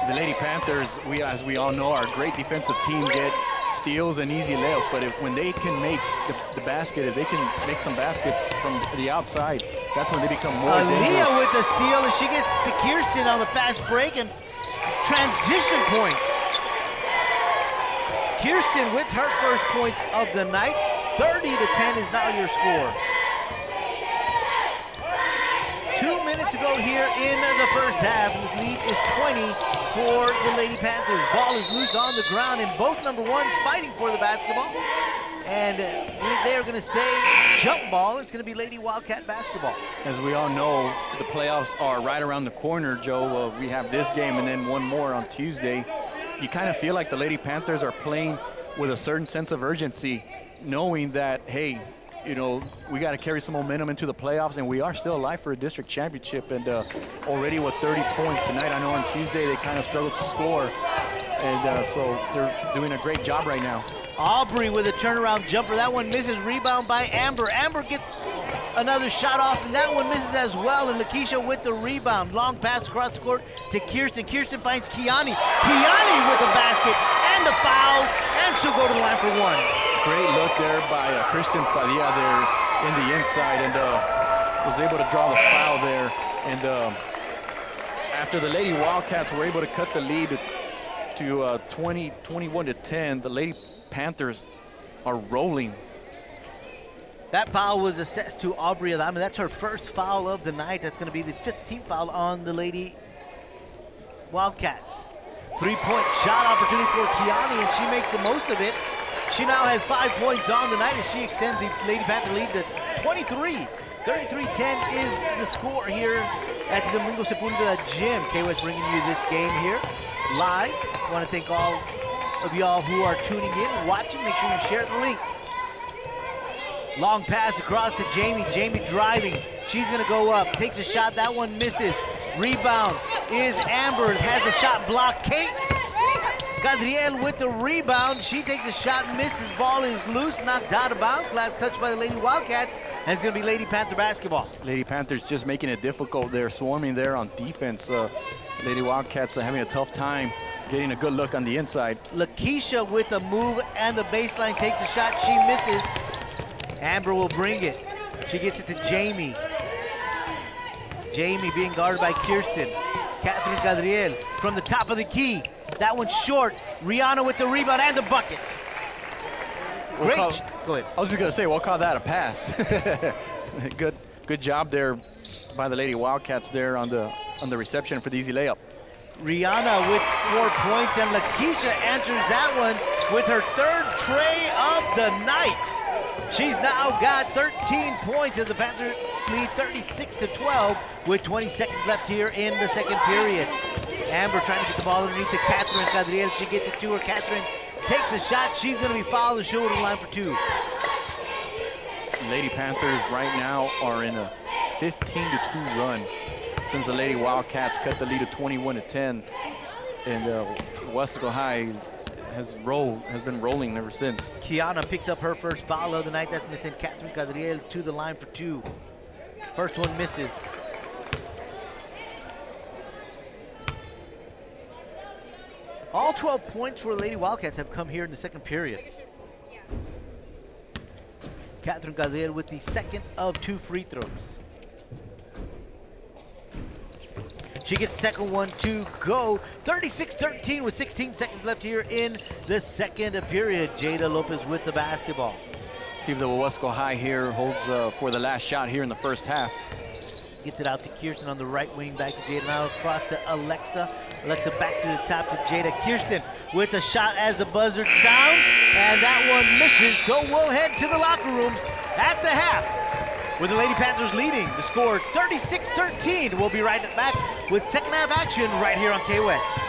The Lady Panthers, as we all know, are a great defensive team, get steals and easy layups, but when they can make the basket, if they can make some baskets from the outside, that's when they become more dangerous. Aaliyah with the steal, and she gets to Kirsten on the fast break and transition points. Kirsten with her first points of the night. 30-10 is now your score. 2 minutes to go here in the first half. The lead is 20 for the Lady Panthers. Ball is loose on the ground, and both number ones fighting for the basketball. And they're going to say jump ball. It's going to be Lady Wildcat basketball. As we all know, the playoffs are right around the corner, Joe. We have this game and then one more on Tuesday. You kind of feel like the Lady Panthers are playing with a certain sense of urgency, knowing that, hey, you know, we got to carry some momentum into the playoffs, and we are still alive for a district championship. And already with 30 points tonight, I know on Tuesday they kind of struggled to score. And so they're doing a great job right now. Aubrey with a turnaround jumper. That one misses. Rebound by Amber. Amber gets another shot off, and that one misses as well. And Lakeisha with the rebound. Long pass across the court to Kirsten. Kirsten finds Kiani. Kiani with the basket and the foul, and she'll go to the line for one. Great look there by Christian Padilla there in the inside, and was able to draw the foul there. And after the Lady Wildcats were able to cut the lead to 21-10, the Lady Panthers are rolling. That foul was assessed to Aubrey Adame. That's her first foul of the night. That's going to be the 15th foul on the Lady Wildcats. 3-point shot opportunity for Kiani, and she makes the most of it. She now has 5 points on the night as she extends the Lady Panther lead to 23. 33-10 is the score here at the Domingo Sepulveda Gym. K-West bringing you this game here live. I want to thank all of y'all who are tuning in and watching. Make sure you share the link. Long pass across to Jamie. Jamie driving. She's going to go up. Takes a shot. That one misses. Rebound is Amber. Has a shot blocked. Kate Gadriel with the rebound. She takes a shot, misses. Ball is loose, knocked out of bounds. Last touch by the Lady Wildcats. And it's going to be Lady Panther basketball. Lady Panthers just making it difficult. They're swarming there on defense. Lady Wildcats are having a tough time getting a good look on the inside. Lakeisha with the move and the baseline takes a shot. She misses. Amber will bring it. She gets it to Jamie. Jamie being guarded by Kirsten. Catherine Gadriel from the top of the key. That one's short. Rihanna with the rebound and the bucket. Great. Go ahead. I was just going to say, we'll call that a pass. Good job there by the Lady Wildcats there on the reception for the easy layup. Rihanna with 4 points, and Lakeisha answers that one with her third tray of the night. She's now got 13 points as the Panthers lead 36-12 with 20 seconds left here in the second period. Amber trying to get the ball underneath to Catherine Cadriel. She gets it to her. Catherine takes a shot. She's going to be fouled and she'll go to the line for 2. Lady Panthers right now are in a 15-2 run since the Lady Wildcats cut the lead to 21-10. And Weslaco High has been rolling ever since. Kiana picks up her first foul of the night. That's going to send Catherine Cadriel to the line for 2. First one misses. All 12 points for the Lady Wildcats have come here in the second period. Catherine Cadriel with the second of 2 free throws. She gets second one to go. 36-13 with 16 seconds left here in the second period. Jada Lopez with the basketball. See if the Weslaco High here holds for the last shot here in the first half. Gets it out to Kirsten on the right wing, back to Jada, now across to Alexa. Alexa back to the top to Jada. Kirsten with the shot as the buzzer sounds, and that one misses, so we'll head to the locker rooms at the half with the Lady Panthers leading the score 36-13. We'll be right back with second half action right here on K-West.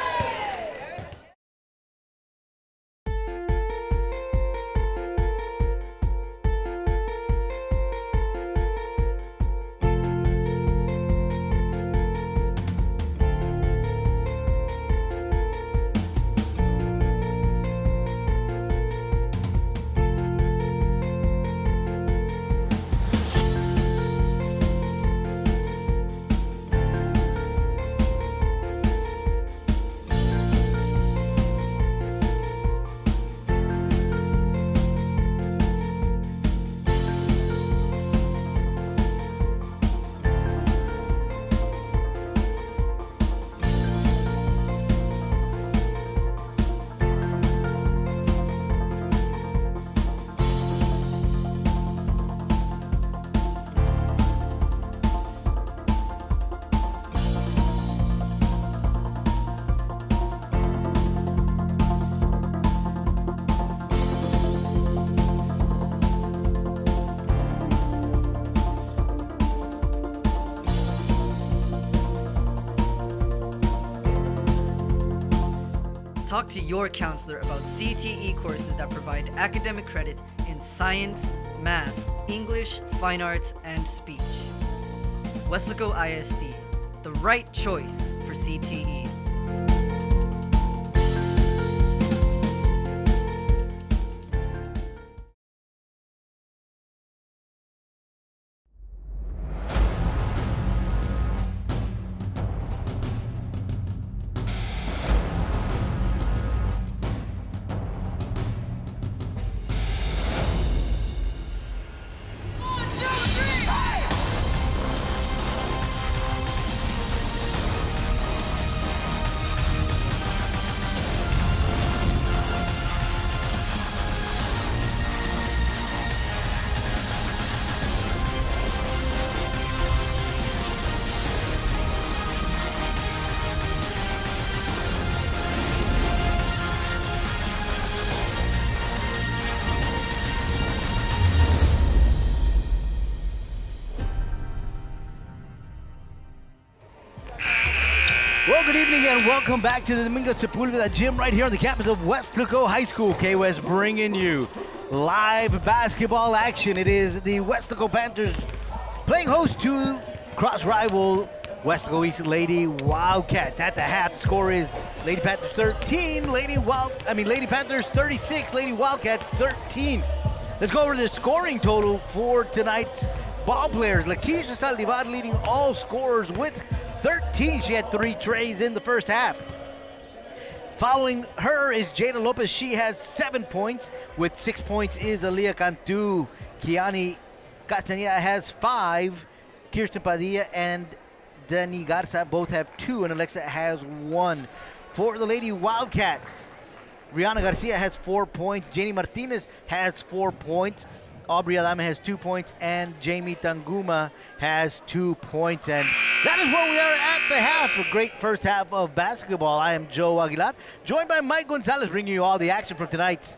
Talk to your counselor about CTE courses that provide academic credit in science, math, English, fine arts, and speech. Weslaco ISD, the right choice for CTE. Well, good evening and welcome back to the Domingo Sepulveda gym right here on the campus of Weslaco High School. K-West bringing you live basketball action. It is the Weslaco Panthers playing host to cross-rival Weslaco East Lady Wildcats. At the half, the score is Lady Panthers 13, Lady Panthers 36, Lady Wildcats 13. Let's go over the scoring total for tonight's ball players. Lakeisha Saldivar leading all scorers with 13. She had 3 trays in the first half. Following her is Jada Lopez. She has 7 points. With 6 points is Aaliyah Cantu. Kiani Castaneda has 5. Kirsten Padilla and Dani Garza both have 2, and Alexa has 1. For the Lady Wildcats, Rihanna Garcia has 4 points. Jenny Martinez has 4 points. Aubrey Adame has 2 points, and Jamie Tanguma has 2 points. And that is where we are at the half. A great first half of basketball. I am Joe Aguilar, joined by Mike Gonzalez, bringing you all the action from tonight's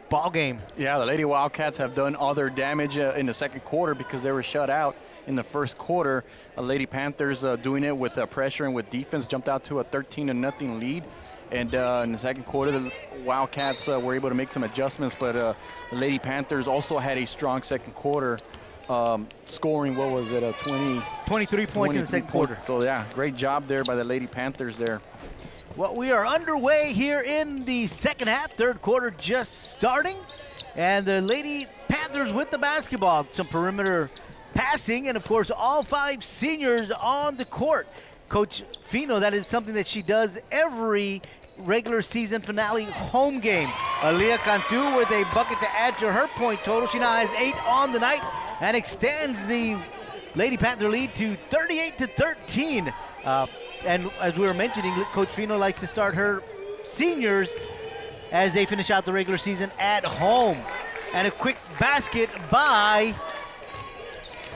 ball game. Yeah, the Lady Wildcats have done all their damage in the second quarter because they were shut out in the first quarter. Lady Panthers doing it with pressure and with defense, jumped out to a 13-0 lead. And in the second quarter, the Wildcats were able to make some adjustments, but the Lady Panthers also had a strong second quarter, scoring, what was it, 23 points in the second quarter. So, yeah, great job there by the Lady Panthers there. Well, we are underway here in the second half, third quarter just starting. And the Lady Panthers with the basketball, some perimeter passing, and of course all 5 seniors on the court. Coach Fino, that is something that she does every regular season finale home game. Aaliyah Cantu with a bucket to add to her point total. She now has 8 on the night and extends the Lady Panther lead to 38-13. And as we were mentioning, Coach Fino likes to start her seniors as they finish out the regular season at home. And a quick basket by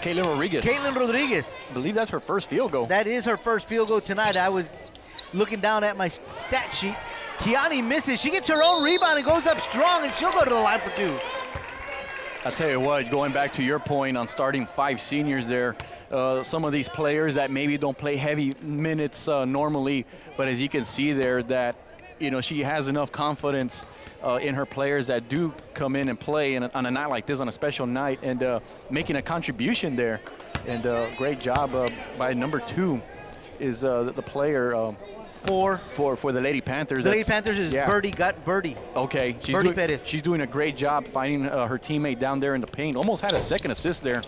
Caitlin Rodriguez. I believe that's her first field goal. That is her first field goal tonight. I was looking down at my stat sheet. Kiani misses. She gets her own rebound and goes up strong, and she'll go to the line for 2. I'll tell you what, going back to your point on starting 5 seniors there, some of these players that maybe don't play heavy minutes normally, but as you can see there that, she has enough confidence in her players that do come in and play on a night like this, on a special night, and making a contribution there. And great job by number 2 is the player for the Lady Panthers. The Lady Panthers is Birdie. Okay, she's doing a great job finding her teammate down there in the paint. Almost had a second assist there.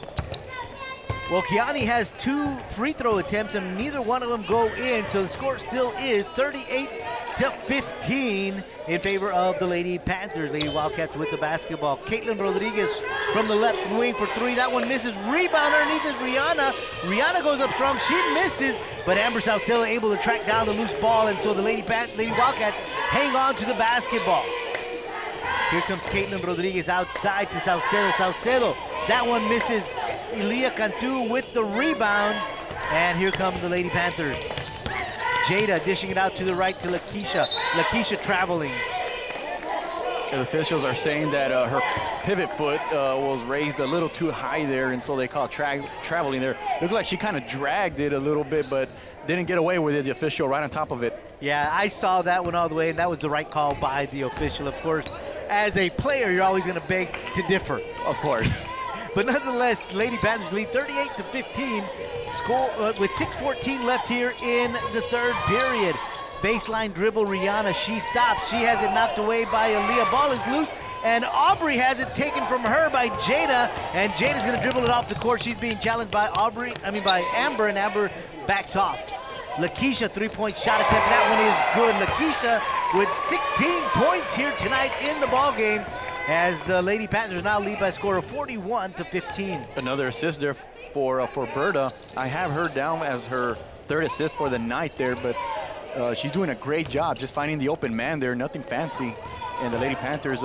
Well, Kiani has 2 free throw attempts, and neither one of them go in, so the score still is 38-15 in favor of the Lady Panthers. Lady Wildcats with the basketball. Caitlin Rodriguez from the left wing for 3. That one misses. Rebound underneath is Rihanna. Rihanna goes up strong. She misses, but Amber Salcedo able to track down the loose ball, and so the Lady Wildcats hang on to the basketball. Here comes Caitlin Rodriguez outside to Salcedo. Salcedo, that one misses. Elia Cantu with the rebound. And here come the Lady Panthers. Jada dishing it out to the right to Lakeisha. Lakeisha traveling. The officials are saying that her pivot foot was raised a little too high there, and so they call traveling there. Looked like she kind of dragged it a little bit, but didn't get away with it, the official right on top of it. Yeah, I saw that one all the way, and that was the right call by the official. Of course, as a player, you're always going to beg to differ. Of course. But nonetheless, Lady Panthers lead 38-15. Score with 6:14 left here in the third period. Baseline dribble, Rihanna. She stops. She has it knocked away by Aaliyah. Ball is loose, and Aubrey has it taken from her by Jada. And Jada's going to dribble it off the court. She's being challenged by by Amber, and Amber backs off. Lakeisha, 3-point shot attempt. That one is good. Lakeisha with 16 points here tonight in the ball game, as the Lady Panthers now lead by a score of 41-15. Another assist there for Berta. I have her down as her 3rd assist for the night there, but she's doing a great job just finding the open man there, nothing fancy. And the Lady Panthers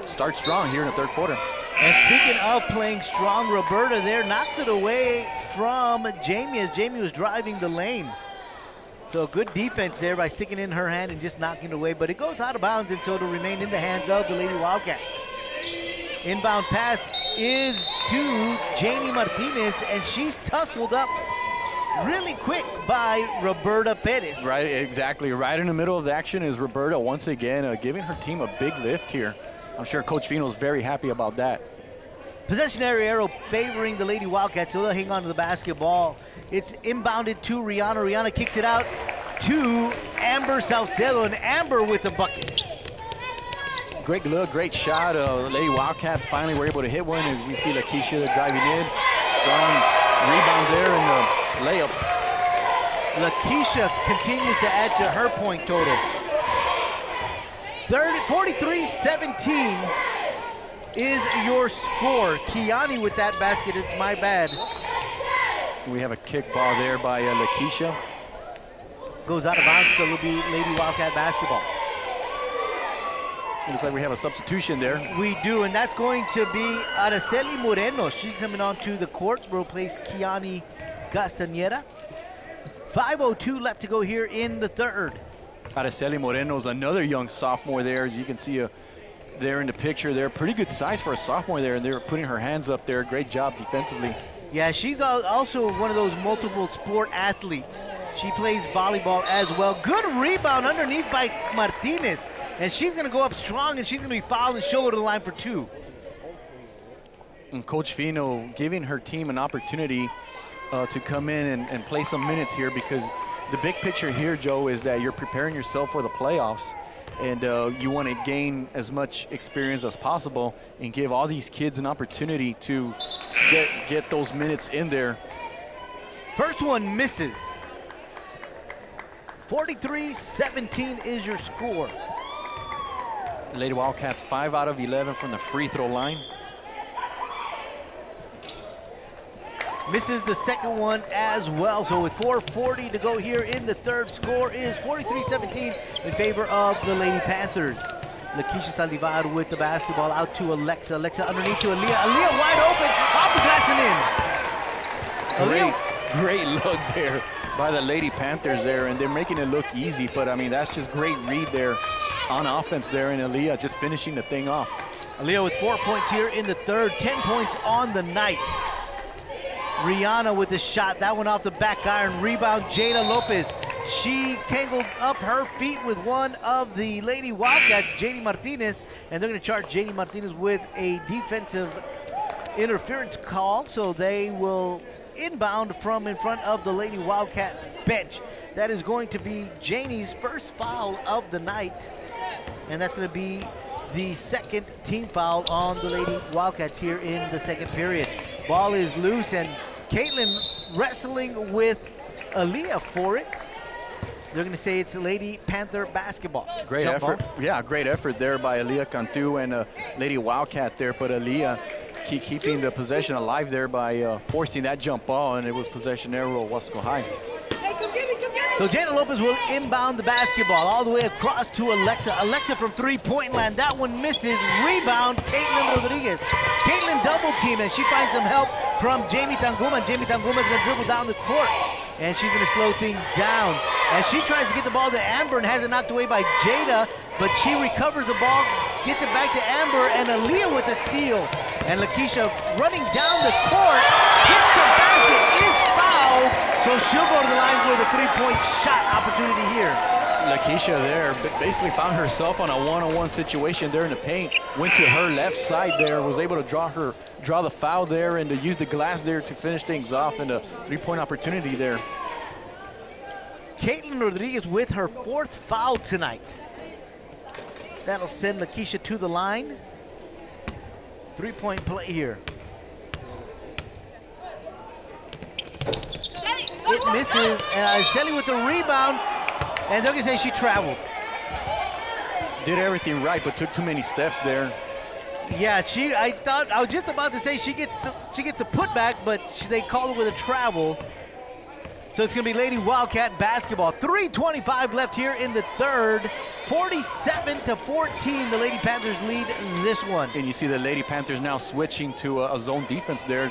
start strong here in the 3rd quarter. And speaking of playing strong, Roberta there knocks it away from Jamie as Jamie was driving the lane. So good defense there by sticking it in her hand and just knocking it away, but it goes out of bounds, and so to remain in the hands of the Lady Wildcats. Inbound pass is to Jamie Martinez, and she's tussled up really quick by Roberta Perez. Right, exactly. Right in the middle of the action is Roberta once again giving her team a big lift here. I'm sure Coach Fino is very happy about that. Possession arrow favoring the Lady Wildcats, so they'll hang on to the basketball. It's inbounded to Rihanna. Rihanna kicks it out to Amber Salcedo, and Amber with the bucket. Great look, great shot. Lady Wildcats finally were able to hit one, as we see Lakeisha driving in. Strong rebound there in the layup. Lakeisha continues to add to her point total. 43-17 is your score. Kiani with that basket, it's my bad. We have a kick ball there by Lakeisha. Goes out of bounds, so it'll be Lady Wildcat basketball. It looks like we have a substitution there. We do, and that's going to be Araceli Moreno. She's coming onto the court. We'll replace Kiani Castañeda. 5:02 left to go here in the third. Araceli Moreno is another young sophomore there. As you can see, there in the picture there. Pretty good size for a sophomore there, and they were putting her hands up there. Great job defensively. Yeah, she's also one of those multiple sport athletes. She plays volleyball as well. Good rebound underneath by Martinez. And she's going to go up strong, and she's going to be fouled and show her to the line for 2. And Coach Fino giving her team an opportunity to come in and play some minutes here, because the big picture here, Joe, is that you're preparing yourself for the playoffs, and you want to gain as much experience as possible and give all these kids an opportunity to get those minutes in there. First one misses. 43-17 is your score. Lady Wildcats 5 out of 11 from the free throw line. Misses the second one as well. So with 4:40 to go here in the third, score is 43-17 in favor of the Lady Panthers. Lakeisha Saldivar with the basketball out to Alexa. Alexa underneath to Aaliyah. Aaliyah wide open, off the glass and in. Great look there by the Lady Panthers there, and they're making it look easy, but I mean, that's just great read there on offense there, and Aaliyah just finishing the thing off. Aaliyah with 4 points here in the third, 10 points on the night. Rihanna with the shot, that one off the back iron. Rebound, Jada Lopez. She tangled up her feet with one of the Lady Wildcats, JD Martinez, and they're going to charge JD Martinez with a defensive interference call, so they will inbound from in front of the Lady Wildcat bench. That is going to be Janie's first foul of the night, and that's going to be the second team foul on the Lady Wildcats here in the second period. Ball is loose, and Caitlin wrestling with Aaliyah for it. They're going to say it's Lady Panther basketball. Great Jump effort. ball. Yeah, great effort there by Aaliyah Cantu and Lady Wildcat there, but Aaliyah keeping the possession alive there by forcing that jump ball, and it was possession error of Weslaco High. So Jada Lopez will inbound the basketball all the way across to Alexa. Alexa from three-point land. That one misses. Rebound, Caitlin Rodriguez. Caitlin double team, and she finds some help from Jamie Tanguma. Jamie Tanguma is going to dribble down the court, and she's going to slow things down. And she tries to get the ball to Amber and has it knocked away by Jada, but she recovers the ball, gets it back to Amber, and Aaliyah with the steal. And Lakeisha running down the court, hits the basket, is fouled, so she'll go to the line with a three-point shot opportunity here. Lakeisha there basically found herself on a one-on-one situation there in the paint, went to her left side there, was able to draw the foul there and to use the glass there to finish things off, and a three-point opportunity there. Caitlin Rodriguez with her fourth foul tonight. That'll send Lakeisha to the line. Three-point play here. It misses, and Selly with the rebound, and they're gonna say she traveled. Did everything right, but took too many steps there. Yeah, I was just about to say she gets the putback, but they called her with a travel. So it's gonna be Lady Wildcat basketball. 3:25 left here in the third. 47-14, the Lady Panthers lead this one. And you see the Lady Panthers now switching to a zone defense there,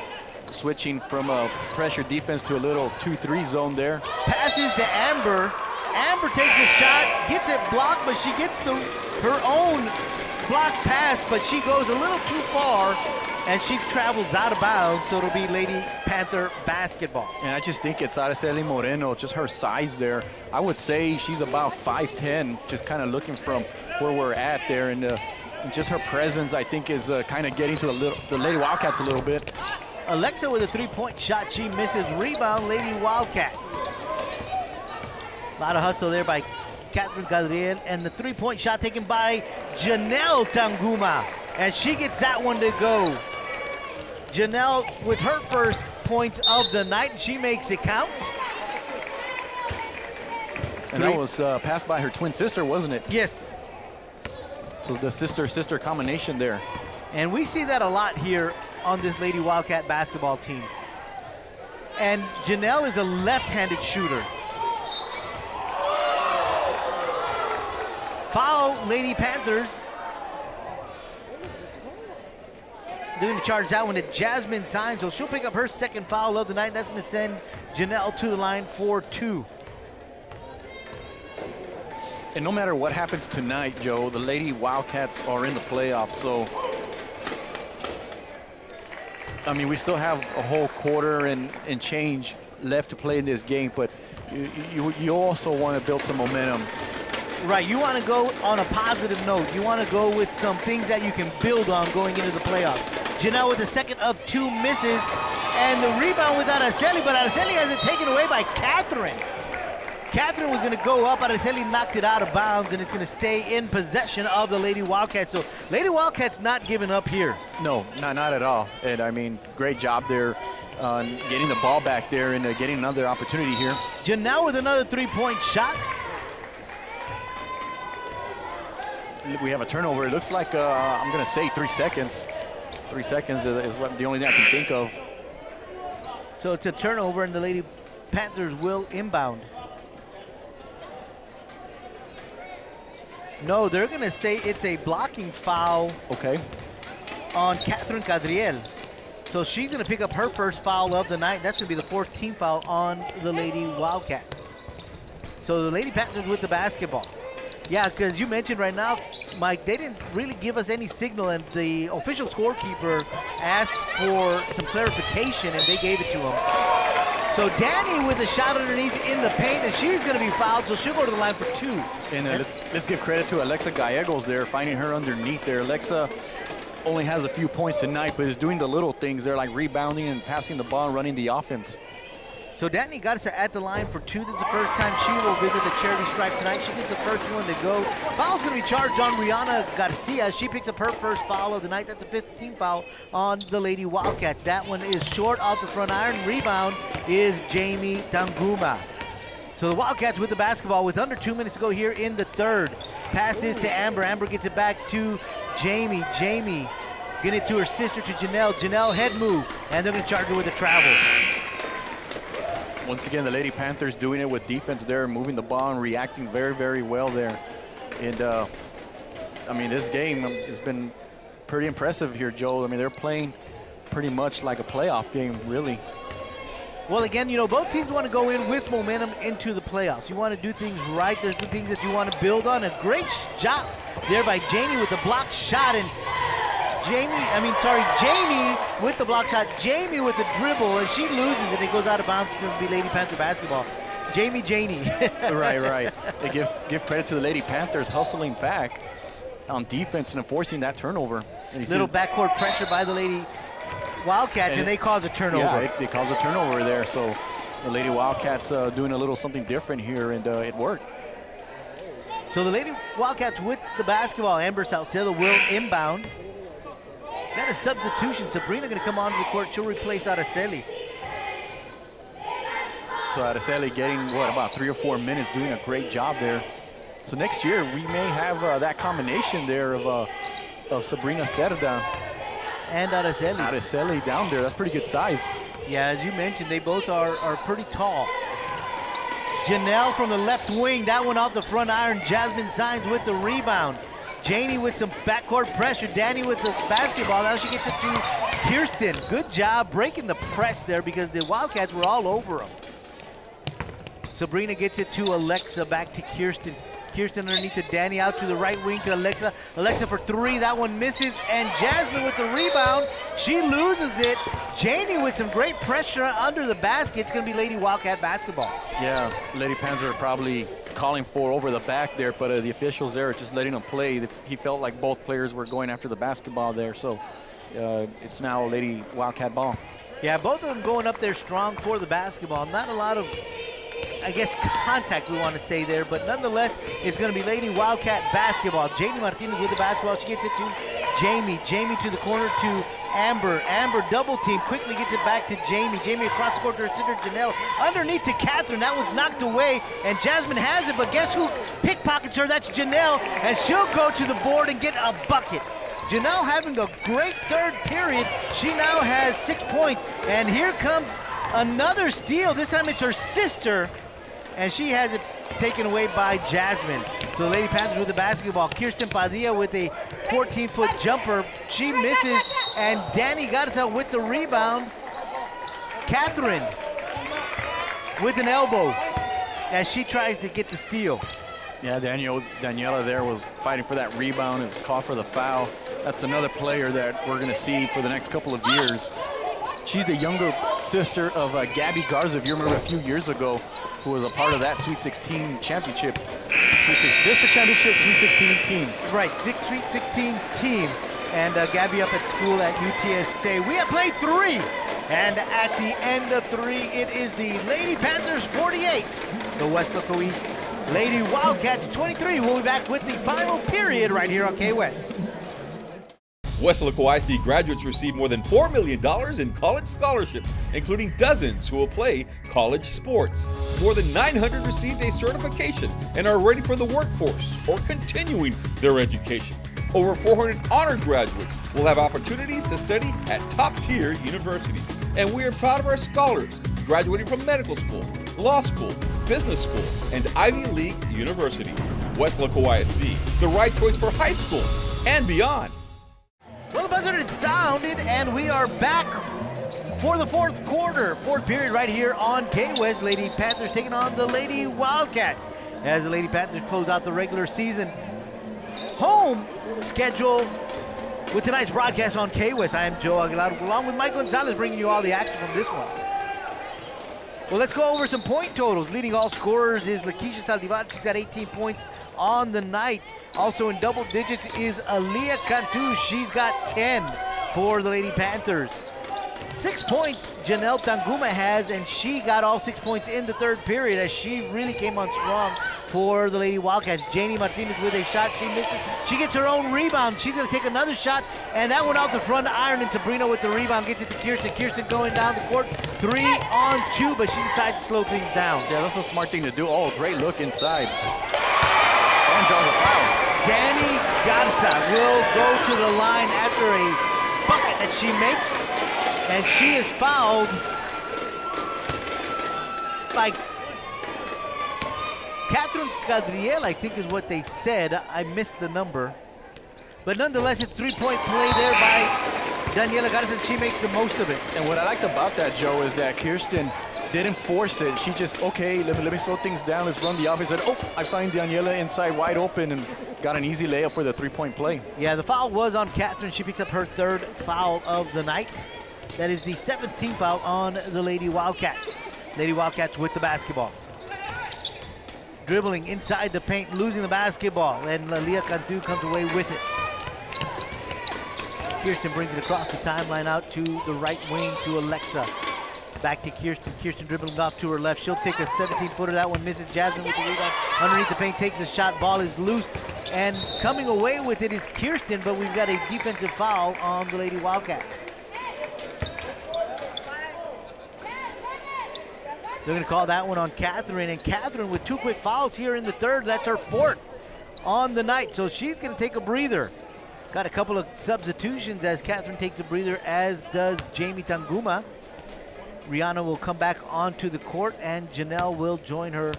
switching from a pressure defense to a little 2-3 zone there. Passes to Amber. Amber takes a shot, gets it blocked, but she gets her own block pass, but she goes a little too far, and she travels out of bounds, so it'll be Lady Panther basketball. And I just think it's Araceli Moreno, just her size there. I would say she's about 5'10", just kind of looking from where we're at there, and just her presence, I think, is kind of getting to the Lady Wildcats a little bit. Alexa with a three-point shot, she misses. Rebound, Lady Wildcats. A lot of hustle there by Catherine Gadriel, and the three-point shot taken by Janelle Tanguma, and she gets that one to go. Janelle with her first points of the night, and she makes it count. And that was passed by her twin sister, wasn't it? Yes. So the sister-sister combination there. And we see that a lot here on this Lady Wildcat basketball team. And Janelle is a left-handed shooter. Foul, Lady Panthers. They're going to charge that one to Jasmine Saenz, so she'll pick up her second foul of the night. That's going to send Janelle to the line for 2. And no matter what happens tonight, Joe, the Lady Wildcats are in the playoffs. So, I mean, we still have a whole quarter and change left to play in this game, but you also want to build some momentum. Right, you want to go on a positive note. You want to go with some things that you can build on going into the playoffs. Janelle with the second of 2 misses, and the rebound with Araceli, but Araceli has it taken away by Catherine. Catherine was going to go up, Araceli knocked it out of bounds, and it's going to stay in possession of the Lady Wildcats. So Lady Wildcats not giving up here. No, not at all. And I mean, great job there on getting the ball back there and getting another opportunity here. Janelle with another 3-point shot. We have a turnover. It looks like, I'm going to say 3 seconds. 3 seconds is what the only thing I can think of. So it's a turnover, and the Lady Panthers will inbound. No, they're going to say it's a blocking foul. Okay. On Catherine Cadriel. So she's going to pick up her first foul of the night. That's going to be the 4th team foul on the Lady Wildcats. So the Lady Panthers with the basketball. Yeah, because you mentioned right now, Mike, they didn't really give us any signal, and the official scorekeeper asked for some clarification, and they gave it to him. So Danny with a shot underneath in the paint, and she's going to be fouled, so she'll go to the line for 2. And let's give credit to Alexa Gallegos there, finding her underneath there. Alexa only has a few points tonight, but is doing the little things there, like rebounding and passing the ball and running the offense. So Danny got us at the line for 2. This is the first time she will visit the charity stripe tonight. She gets the first one to go. Foul's going to be charged on Rihanna Garcia. She picks up her first foul of the night. That's a 5th team foul on the Lady Wildcats. That one is short off the front iron. Rebound is Jamie Tanguma. So the Wildcats with the basketball with under 2 minutes to go here in the 3rd. Passes to Amber. Amber gets it back to Jamie. Jamie getting it to her sister, to Janelle. Janelle head move, and they're going to charge her with a travel. Once again, the Lady Panthers doing it with defense there, moving the ball and reacting very, very well there. And, I mean, this game has been pretty impressive here, Joe. I mean, they're playing pretty much like a playoff game, really. Well, again, you know, both teams want to go in with momentum into the playoffs. You want to do things right. There's the things that you want to build on. A great job there by Janie with the block shot, and Jamie with the block shot, Jamie with the dribble, and she loses it. It goes out of bounds to be Lady Panther basketball. Janie. Right. They give credit to the Lady Panthers hustling back on defense and enforcing that turnover. Little backcourt pressure by the Lady Wildcats, and they cause a turnover. Yeah, they cause a turnover there. So the Lady Wildcats doing a little something different here, and it worked. So the Lady Wildcats with the basketball. Amber Salcedo will inbound. Got a substitution. Sabrina going to come onto the court. She'll replace Araceli. So Araceli getting, about 3 or 4 minutes, doing a great job there. So next year we may have that combination there of Sabrina Cerda and Araceli. Araceli down there. That's pretty good size. Yeah, as you mentioned, they both are pretty tall. Janelle from the left wing. That one off the front iron. Jasmine Signs with the rebound. Janie with some backcourt pressure. Danny with the basketball. Now she gets it to Kirsten. Good job breaking the press there because the Wildcats were all over them. Sabrina gets it to Alexa. Back to Kirsten. Kirsten underneath to Danny, out to the right wing to Alexa. Alexa for 3. That one misses. And Jasmine with the rebound. She loses it. Janie with some great pressure under the basket. It's going to be Lady Wildcat basketball. Yeah, Lady Panthers are probably calling for over the back there, but the officials there are just letting them play. He felt like both players were going after the basketball there, so it's now Lady Wildcat ball. Yeah, both of them going up there strong for the basketball. Not a lot of, I guess, contact we want to say there, but nonetheless, it's going to be Lady Wildcat basketball. Jamie Martinez with the basketball. She gets it to Jamie. Jamie to the corner to Amber. Amber double team, quickly gets it back to Jamie. Jamie across the court to her sister Janelle. Underneath to Catherine. That was knocked away, and Jasmine has it, but guess who pickpockets her? That's Janelle, and she'll go to the board and get a bucket. Janelle having a great 3rd period. She now has 6 points, and here comes another steal. This time it's her sister, and she has it taken away by Jasmine. So the Lady Panthers with the basketball. Kirsten Padilla with a 14-foot jumper. She misses, and Danny got us out with the rebound. Catherine with an elbow as she tries to get the steal. Yeah, Daniela there was fighting for that rebound, is called for the foul. That's another player that we're going to see for the next couple of years. She's the younger sister of Gabby Garza, if you remember a few years ago, who was a part of that Sweet 16 championship. District championship, Sweet 16 team. Right, Sweet 16 team. And Gabby up at school at UTSA. We have played 3. And at the end of 3, it is the Lady Panthers 48, the Weslaco East Lady Wildcats 23. We'll be back with the final period right here on K-West. Weslaco ISD graduates receive more than $4 million in college scholarships, including dozens who will play college sports. More than 900 received a certification and are ready for the workforce or continuing their education. Over 400 honored graduates will have opportunities to study at top-tier universities. And we are proud of our scholars graduating from medical school, law school, business school, and Ivy League universities. Weslaco ISD, the right choice for high school and beyond. Well, the buzzer had sounded, and we are back for the fourth period right here on K-West. Lady Panthers taking on the Lady Wildcats as the Lady Panthers close out the regular season home schedule with tonight's broadcast on K-West. I am Joe Aguilar, along with Mike Gonzalez, bringing you all the action from this one. Well, let's go over some point totals. Leading all scorers is Lakeisha Saldivar. She's got 18 points on the night. Also in double digits is Aaliyah Cantu. She's got 10 for the Lady Panthers. 6 points Janelle Tanguma has, and she got all 6 points in the third period as she really came on strong for the Lady Wildcats. Janie Martinez with a shot. She misses. She gets her own rebound. She's going to take another shot, and that one out the front iron, and Sabrina with the rebound gets it to Kirsten. Kirsten going down the court. 3 on 2, but she decides to slow things down. Yeah, that's a smart thing to do. Oh, great look inside. And draws a foul. Danny Garza will go to the line after a bucket that she makes, and she is fouled by Catherine Cadriel, I think is what they said. I missed the number. But nonetheless, it's 3-point play there by Daniela Garza, and she makes the most of it. And what I liked about that, Joe, is that Kirsten didn't force it. She just, okay, let me slow things down. Let's run the offense. And, oh, I find Daniela inside wide open and got an easy layup for the 3-point play. Yeah, the foul was on Catherine. She picks up her 3rd foul of the night. That is the 7th team foul on the Lady Wildcats. Lady Wildcats with the basketball. Dribbling inside the paint, losing the basketball, and Aaliyah Cantu comes away with it. Kirsten brings it across the timeline out to the right wing to Alexa. Back to Kirsten. Kirsten dribbling off to her left. She'll take a 17-footer. That one misses. Jasmine with the rebound. Underneath the paint, takes a shot. Ball is loose. And coming away with it is Kirsten, but we've got a defensive foul on the Lady Wildcats. They're going to call that one on Catherine. And Catherine with 2 quick fouls here in the third. That's her 4th on the night. So she's going to take a breather. Got a couple of substitutions as Catherine takes a breather, as does Jamie Tanguma. Rihanna will come back onto the court, and Janelle will join her.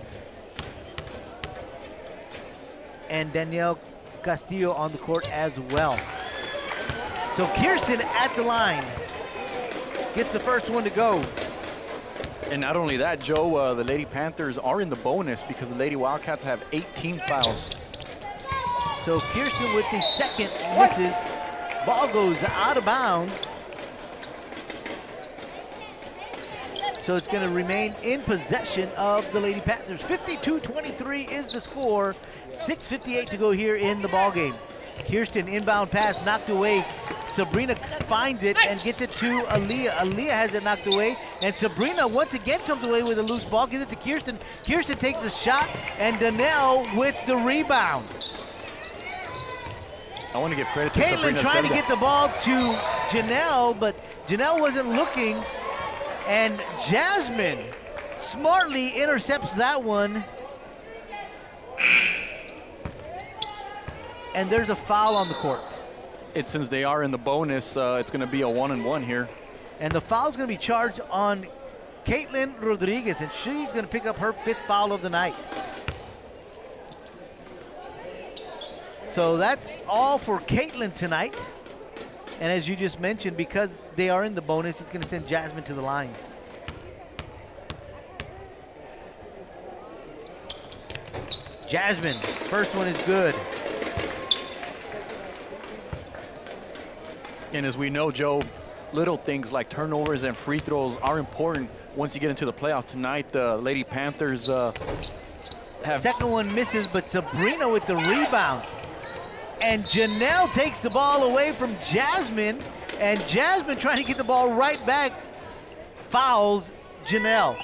And Danielle Castillo on the court as well. So Kirsten at the line gets the first one to go. And not only that, Joe, the Lady Panthers are in the bonus because the Lady Wildcats have 18 fouls. So Kirsten with the second misses. Ball goes out of bounds. So it's going to remain in possession of the Lady Panthers. 52-23 is the score. 6:58 to go here in the ballgame. Kirsten inbound pass knocked away. Sabrina finds it and gets it to Aaliyah. Aaliyah has it knocked away, and Sabrina once again comes away with a loose ball, gives it to Kirsten. Kirsten takes a shot, and Danelle with the rebound. I want to give credit to Sabrina. Caitlin trying to get the ball to Janelle, but Janelle wasn't looking, and Jasmine smartly intercepts that one. And there's a foul on the court. Since they are in the bonus, it's going to be a 1-and-1 here. And the foul's going to be charged on Caitlin Rodriguez, and she's going to pick up her 5th foul of the night. So that's all for Caitlin tonight. And as you just mentioned, because they are in the bonus, it's going to send Jasmine to the line. Jasmine, first one is good. And as we know, Joe, little things like turnovers and free throws are important once you get into the playoffs. Tonight, the Lady Panthers have... Second one misses, but Sabrina with the rebound. And Janelle takes the ball away from Jasmine, and Jasmine trying to get the ball right back, fouls Janelle.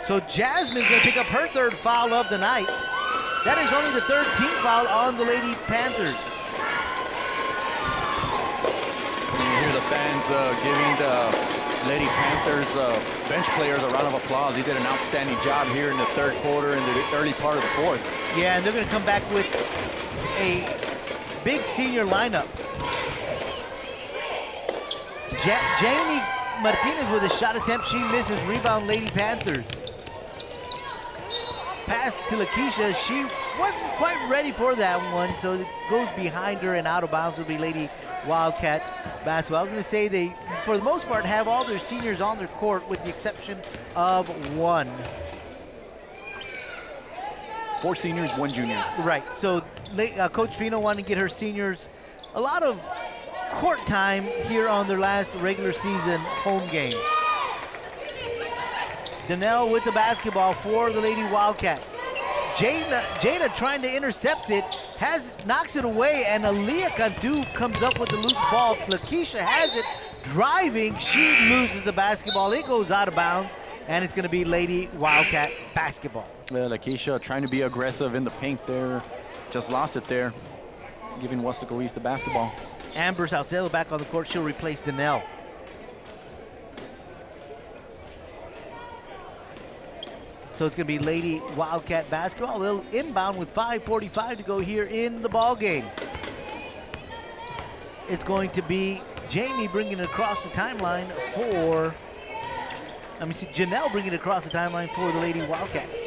So Jasmine's gonna pick up her third foul of the night. That is only the third team foul on the Lady Panthers. You hear the fans giving the Lady Panthers bench players a round of applause. He did an outstanding job here in the third quarter and the early part of the fourth. Yeah, and they're gonna come back with a big senior lineup. Jamie Martinez with a shot attempt. She misses. Rebound, Lady Panthers. Pass to Lakeisha. She wasn't quite ready for that one, so it goes behind her and out of bounds will be Lady Wildcat basketball. I was going to say they, for the most part, have all their seniors on their court with the exception of one. 4 seniors, 1 junior. Right, so Coach Fino wanted to get her seniors a lot of court time here on their last regular season home game. Danelle with the basketball for the Lady Wildcats. Jada trying to intercept it, knocks it away, and Aaliyah Cantu comes up with the loose ball. Lakeisha has it, driving, she loses the basketball. It goes out of bounds, and it's going to be Lady Wildcat basketball. Lakeisha trying to be aggressive in the paint there, just lost it there, giving Weslaco East the basketball. Amber Salcedo back on the court. She'll replace Danelle. So it's going to be Lady Wildcat basketball. They'll inbound with 5:45 to go here in the ball game. It's going to be Jamie bringing it across the timeline for, Janelle bringing it across the timeline for the Lady Wildcats.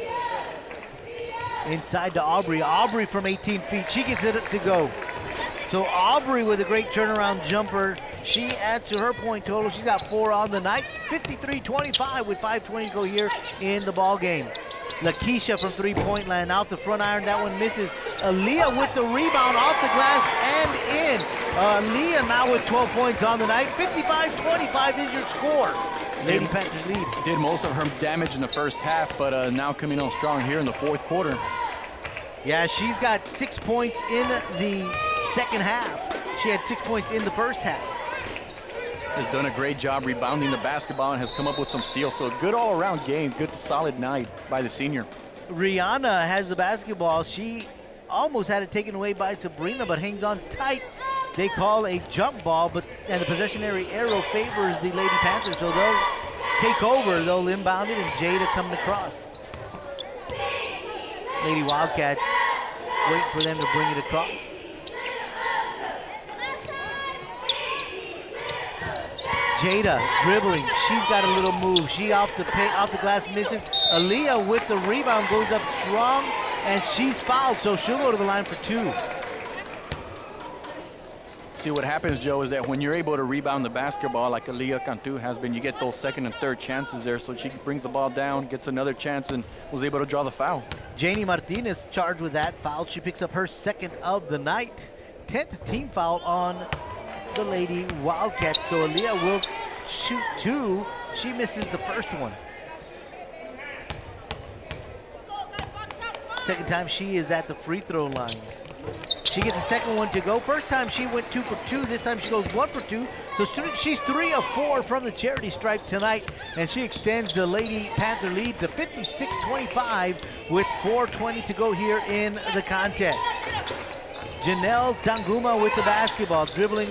Inside to Aubrey. Aubrey from 18 feet. She gets it to go. So Aubrey with a great turnaround jumper. She adds to her point total. She's got 4 on the night. 53-25 with 5:20 to go here in the ball game. Lakeisha from three-point land off the front iron. That one misses. Aaliyah with the rebound off the glass and in. Aaliyah now with 12 points on the night. 55-25 is your score. Lady Panthers lead. Did most of her damage in the first half, but now coming on strong here in the fourth quarter. Yeah, she's got 6 points in the second half. She had 6 points in the first half. Has done a great job rebounding the basketball and has come up with some steals. So a good all-around game, good solid night by the senior. Rihanna has the basketball. She almost had it taken away by Sabrina, but hangs on tight. They call a jump ball, and the possessionary arrow favors the Lady Panthers, so they'll take over. They'll inbound it, and Jada coming across. Lady Wildcats wait for them to bring it across. Jada dribbling. She's got a little move. She off the glass misses. Aaliyah with the rebound goes up strong, and she's fouled, so she'll go to the line for 2. See, what happens, Joe, is that when you're able to rebound the basketball like Aaliyah Cantu has been, you get those second and third chances there. So she brings the ball down, gets another chance, and was able to draw the foul. Janie Martinez charged with that foul. She picks up her second of the night. 10th team foul on the Lady Wildcats. So Aaliyah will shoot 2. She misses the first one. Second time she is at the free throw line. She gets the second one to go. First time she went 2 for 2. This time she goes 1 for 2. So she's 3 of 4 from the charity stripe tonight, and she extends the Lady Panther lead to 56-25 with 4:20 to go here in the contest. Janelle Tanguma with the basketball, dribbling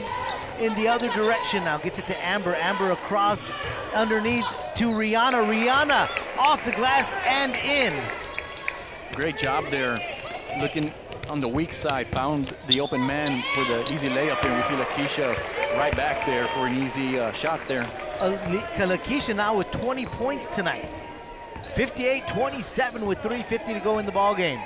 in the other direction now. Gets it to Amber. Amber across underneath to Rihanna. Rihanna off the glass and in. Great job there. Looking on the weak side, found the open man for the easy layup there. We see Lakeisha right back there for an easy shot there. Lakeisha now with 20 points tonight. 58-27 with 3:50 to go in the ball game.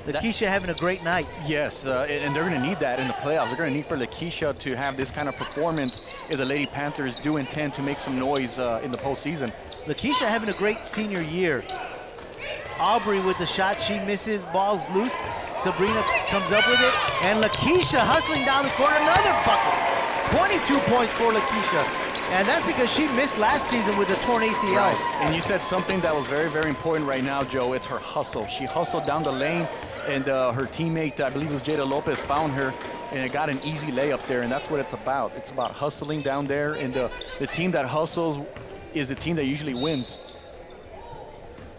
Lakeisha having a great night. Yes, and they're going to need that in the playoffs. They're going to need for Lakeisha to have this kind of performance if the Lady Panthers do intend to make some noise in the postseason. Lakeisha having a great senior year. Aubrey with the shot. She misses. Ball's loose. Sabrina comes up with it. And Lakeisha hustling down the court. Another bucket. 22 points for Lakeisha. And that's because she missed last season with a torn ACL. Right. And you said something that was very, very important right now, Joe. It's her hustle. She hustled down the lane, and her teammate, I believe it was Jada Lopez, found her, and it got an easy layup there, and that's what it's about. It's about hustling down there, and the team that hustles is the team that usually wins.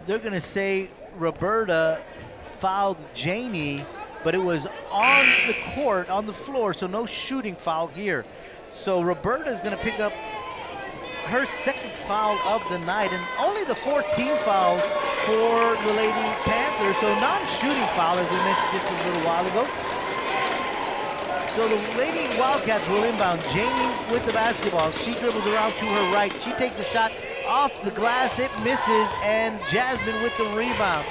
They're going to say Roberta fouled Jamie, but it was on the court, on the floor, so no shooting foul here. So Roberta is going to pick up her second foul of the night, and only the 14th foul for the Lady Panthers, so non-shooting foul, as we mentioned just a little while ago. So the Lady Wildcats will inbound. Jamie with the basketball. She dribbles around to her right. She takes a shot off the glass. It misses, and Jasmine with the rebound.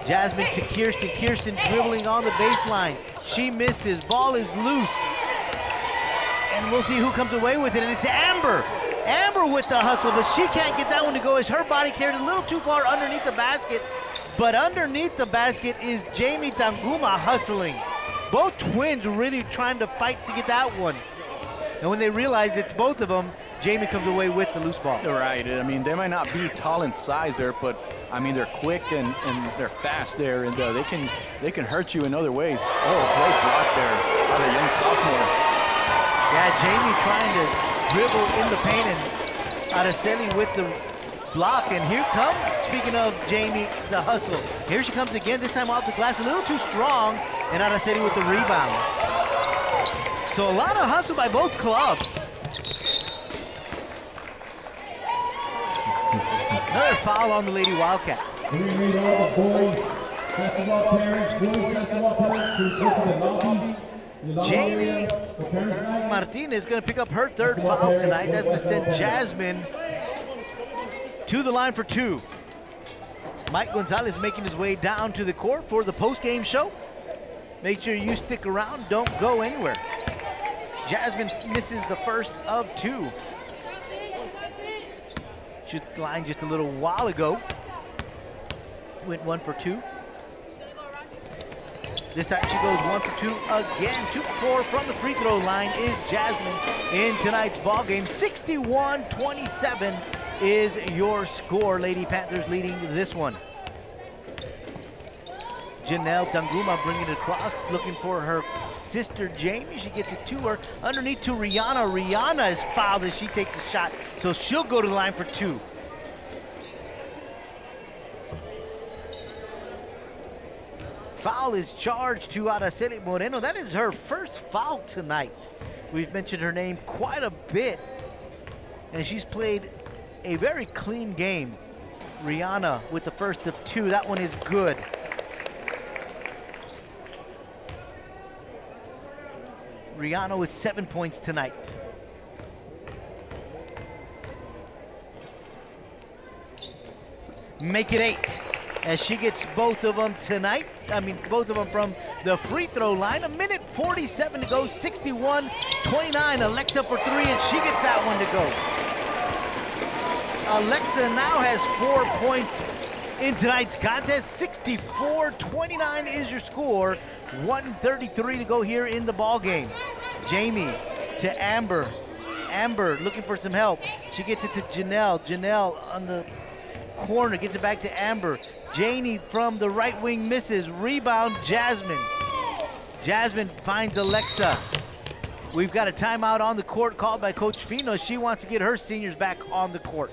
Jasmine to Kirsten. Kirsten dribbling on the baseline. She misses. Ball is loose. And we'll see who comes away with it, and it's Amber. Amber with the hustle, but she can't get that one to go as her body carried a little too far underneath the basket. But underneath the basket is Jamie Tanguma hustling. Both twins really trying to fight to get that one. And when they realize it's both of them, Jamie comes away with the loose ball. Right. I mean, they might not be tall in size there, but I mean, they're quick and they're fast there, and they can hurt you in other ways. Oh, great block there by the young sophomore. Yeah, Jamie trying to dribble in the paint, and Araceli with the block. And here comes, speaking of Jamie, the hustle. Here she comes again, this time off the glass, a little too strong, and Araceli with the rebound. So a lot of hustle by both clubs. Another foul on the Lady Wildcats. We need all the boys, basketball parents, who's going to the lobby. Jamie Martinez is going to pick up her third foul tonight. That's going to send Jasmine to the line for two. Mike Gonzalez making his way down to the court for the post-game show. Make sure you stick around. Don't go anywhere. Jasmine misses the first of two. Shoots the line just a little while ago. Went 1 for 2. This time she goes 1 for 2 again. 2 for 4 from the free throw line is Jasmine in tonight's ball game. 61-27 is your score. Lady Panthers leading this one. Janelle Tanguma bringing it across, looking for her sister Jamie. She gets it to her. Underneath to Rihanna. Rihanna is fouled as she takes a shot, so she'll go to the line for 2. Foul is charged to Araceli Moreno. That is her first foul tonight. We've mentioned her name quite a bit, and she's played a very clean game. Rihanna with the first of 2. That one is good. Rihanna with 7 points tonight. Make it 8 as she gets both of them tonight. I mean, both of them from the free throw line. 1:47 to go, 61-29. Alexa for 3, and she gets that one to go. Alexa now has 4 points in tonight's contest. 64-29 is your score. 1:33 to go here in the ball game. Jamie to Amber. Amber looking for some help. She gets it to Janelle. Janelle on the corner gets it back to Amber. Janie from the right wing misses. Rebound Jasmine. Jasmine finds Alexa. We've got a timeout on the court called by Coach Fino. She wants to get her seniors back on the court.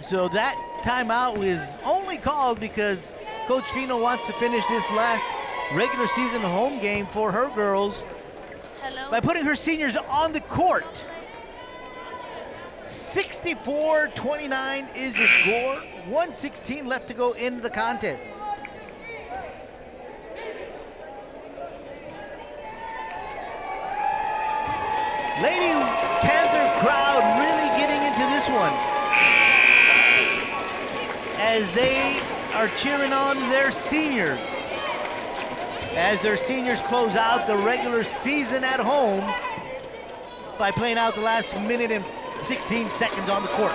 So that timeout is only called because Coach Fino wants to finish this last regular season home game for her girls by putting her seniors on the court. 64-29 is your score. 1:16 left to go in the contest. Lady Panther crowd really getting into this one as they are cheering on their seniors. As their seniors close out the regular season at home by playing out the last minute and 16 seconds on the court.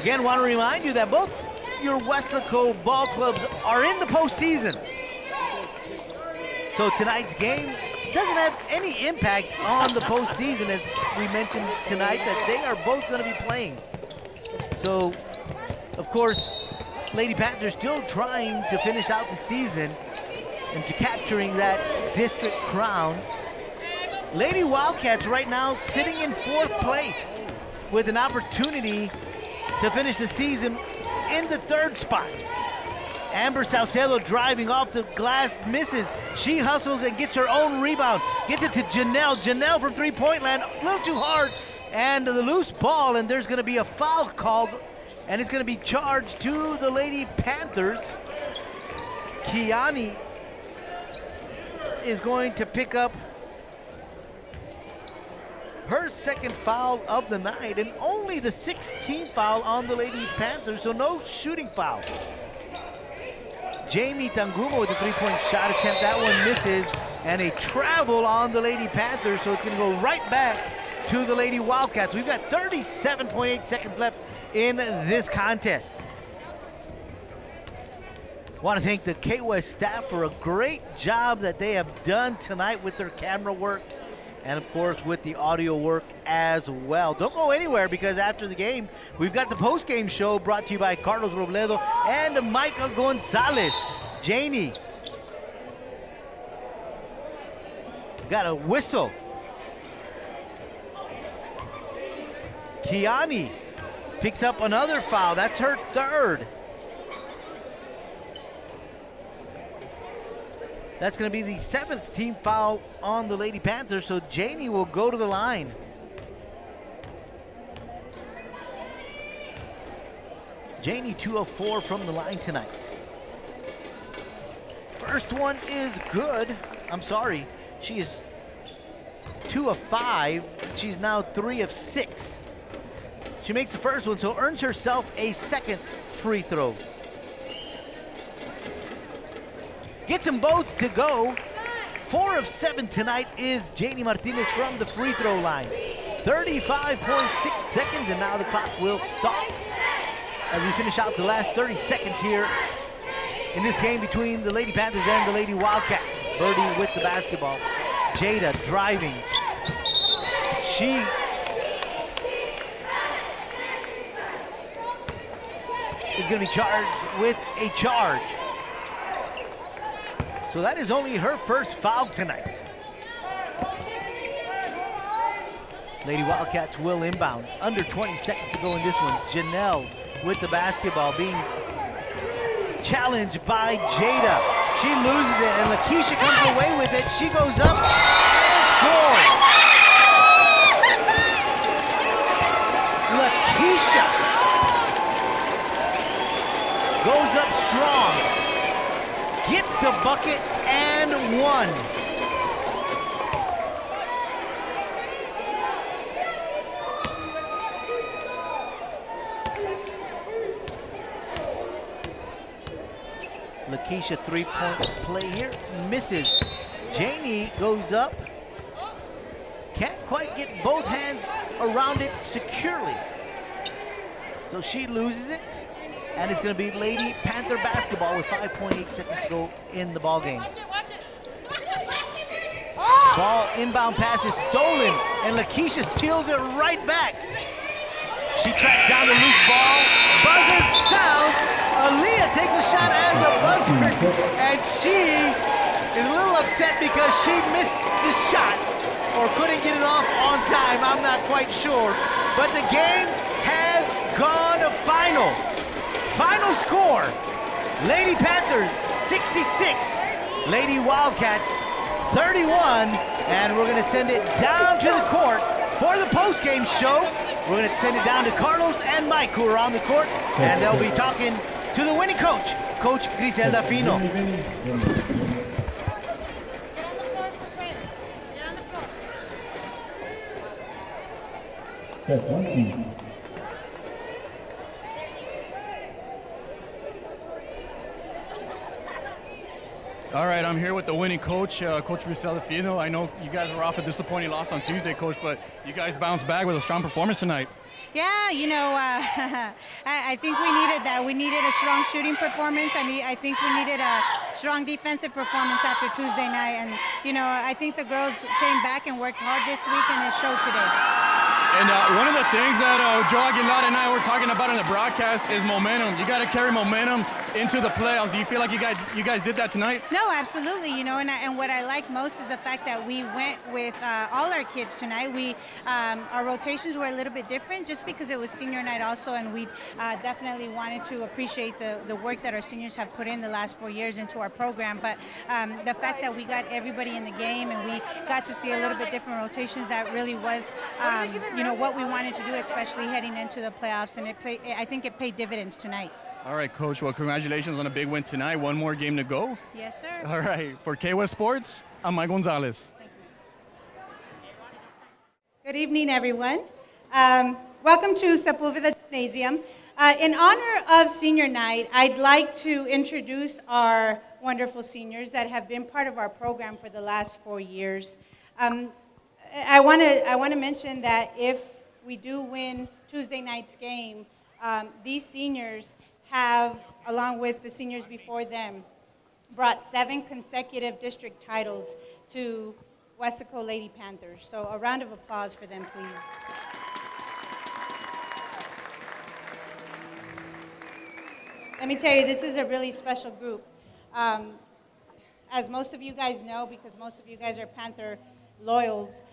Again, want to remind you that both your Weslaco ball clubs are in the postseason. So tonight's game doesn't have any impact on the postseason, as we mentioned tonight, that they are both going to be playing. So, of course, Lady Panthers still trying to finish out the season and to capturing that district crown. Lady Wildcats right now sitting in 4th place with an opportunity to finish the season in the 3rd spot. Amber Salcedo driving off the glass, misses. She hustles and gets her own rebound. Gets it to Janelle. Janelle from three-point land, a little too hard. And the loose ball, and there's gonna be a foul called, and it's gonna be charged to the Lady Panthers. Kiani is going to pick up her 2nd foul of the night, and only the 16th foul on the Lady Panthers, so no shooting foul. Jamie Tangumo with a 3-point shot attempt. That one misses, and a travel on the Lady Panthers, so it's gonna go right back to the Lady Wildcats. We've got 37.8 seconds left in this contest. Want to thank the K-West staff for a great job that they have done tonight with their camera work, and of course with the audio work as well. Don't go anywhere, because after the game, we've got the post-game show brought to you by Carlos Robledo and Michael Gonzalez. Janie got a whistle. Kiani picks up another foul. That's her 3rd. That's going to be the 7th team foul on the Lady Panthers, so Janie will go to the line. Janie 2 of 4 from the line tonight. First one is good. I'm sorry. She is 2 of 5. She's now 3 of 6. She makes the first one, so earns herself a 2nd free throw. Gets them both to go. 4 of 7 tonight is Janie Martinez from the free throw line. 35.6 seconds, and now the clock will stop as we finish out the last 30 seconds here in this game between the Lady Panthers and the Lady Wildcats. Birdie with the basketball. Jada driving. She is going to be charged with a charge. So that is only her first foul tonight. Lady Wildcats will inbound. Under 20 seconds to go in this one. Janelle with the basketball being challenged by Jada. She loses it, and Lakeisha comes away with it. She goes up and scores. Lakeisha goes up strong, gets the bucket and one. Lakeisha 3-point play here, misses. Janie goes up, can't quite get both hands around it securely. So she loses it, and it's going to be Lady Panther basketball with 5.8 seconds to go in the ball game. Ball inbound pass is stolen, and Lakeisha steals it right back. She tracks down the loose ball. Buzzer sounds. Aaliyah takes a shot as a buzzer, and she is a little upset because she missed the shot or couldn't get it off on time. I'm not quite sure, but the game has gone final. Final score, Lady Panthers 66, Lady Wildcats 31, and we're gonna send it down to the court for the post-game show. We're gonna send it down to Carlos and Mike, who are on the court, and they'll be talking to the winning coach, Coach Griselda Fino. That's one team. All right, I'm here with the winning coach, Coach Griselda Fino. I know you guys were off a disappointing loss on Tuesday, Coach, but you guys bounced back with a strong performance tonight. Yeah, I think we needed that. We needed a strong shooting performance. I think we needed a strong defensive performance after Tuesday night. And, I think the girls came back and worked hard this week, and it showed today. And one of the things that Joe Aguilar and I were talking about in the broadcast is momentum. You got to carry momentum into the playoffs. Do you feel like you guys did that tonight? No, absolutely. And what I like most is the fact that we went with all our kids tonight. Our rotations were a little bit different just because it was senior night also, and we definitely wanted to appreciate the work that our seniors have put in the last 4 years into our program. But the fact that we got everybody in the game and we got to see a little bit different rotations, that really was, what we wanted to do, especially heading into the playoffs. And I think it paid dividends tonight. All right, Coach. Well, congratulations on a big win tonight. One more game to go. Yes, sir. All right. For KWest Sports, I'm Mike Gonzalez. Good evening, everyone. Welcome to Sepulveda Gymnasium. In honor of Senior Night, I'd like to introduce our wonderful seniors that have been part of our program for the last 4 years. I want to mention that if we do win Tuesday night's game, these seniors have, along with the seniors before them, brought 7 consecutive district titles to Weslaco Lady Panthers. So a round of applause for them, please. Let me tell you, this is a really special group. As most of you guys know, because most of you guys are Panther loyals,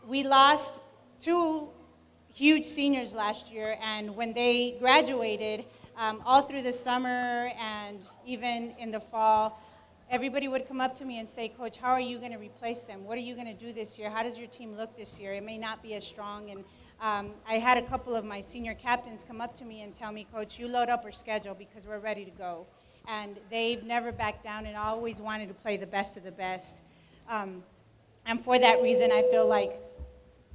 we lost 2 huge seniors last year, and when they graduated, all through the summer and even in the fall, everybody would come up to me and say, Coach, how are you going to replace them? What are you going to do this year? How does your team look this year? It may not be as strong. And I had a couple of my senior captains come up to me and tell me, Coach, you load up our schedule because we're ready to go. And they've never backed down and always wanted to play the best of the best. And for that reason, I feel like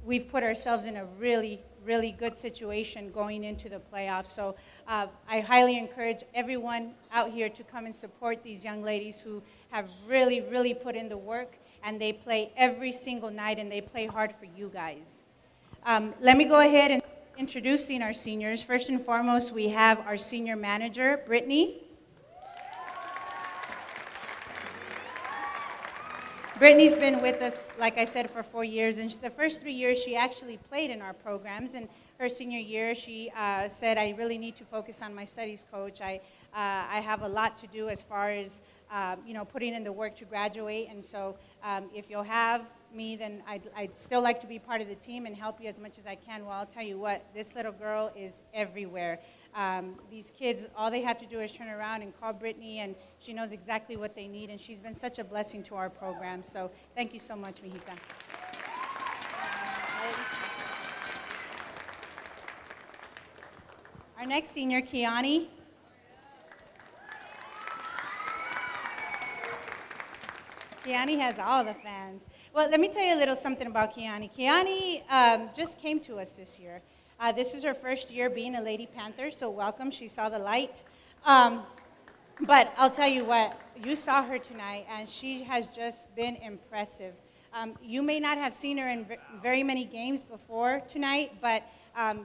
we've put ourselves in a really good situation going into the playoffs. So I highly encourage everyone out here to come and support these young ladies who have really put in the work, and they play every single night, and they play hard for you guys. Let me go ahead and introducing our seniors. First and foremost, we have our senior manager, Brittany. Brittany's been with us, like I said, for 4 years, and the first 3 years she actually played in our programs. And her senior year, she said, I really need to focus on my studies, Coach. I have a lot to do as far as putting in the work to graduate, and so if you'll have me, then I'd still like to be part of the team and help you as much as I can. Well, I'll tell you what, this little girl is everywhere. These kids, all they have to do is turn around and call Brittany, and she knows exactly what they need, and she's been such a blessing to our program. So thank you so much, Mijita. Our next senior, Kiani. Kiani has all the fans. Well, let me tell you a little something about Kiani. Kiani just came to us this year. This is her first year being a Lady Panther, so welcome. She saw the light. But I'll tell you what, you saw her tonight, and she has just been impressive. You may not have seen her in very many games before tonight, but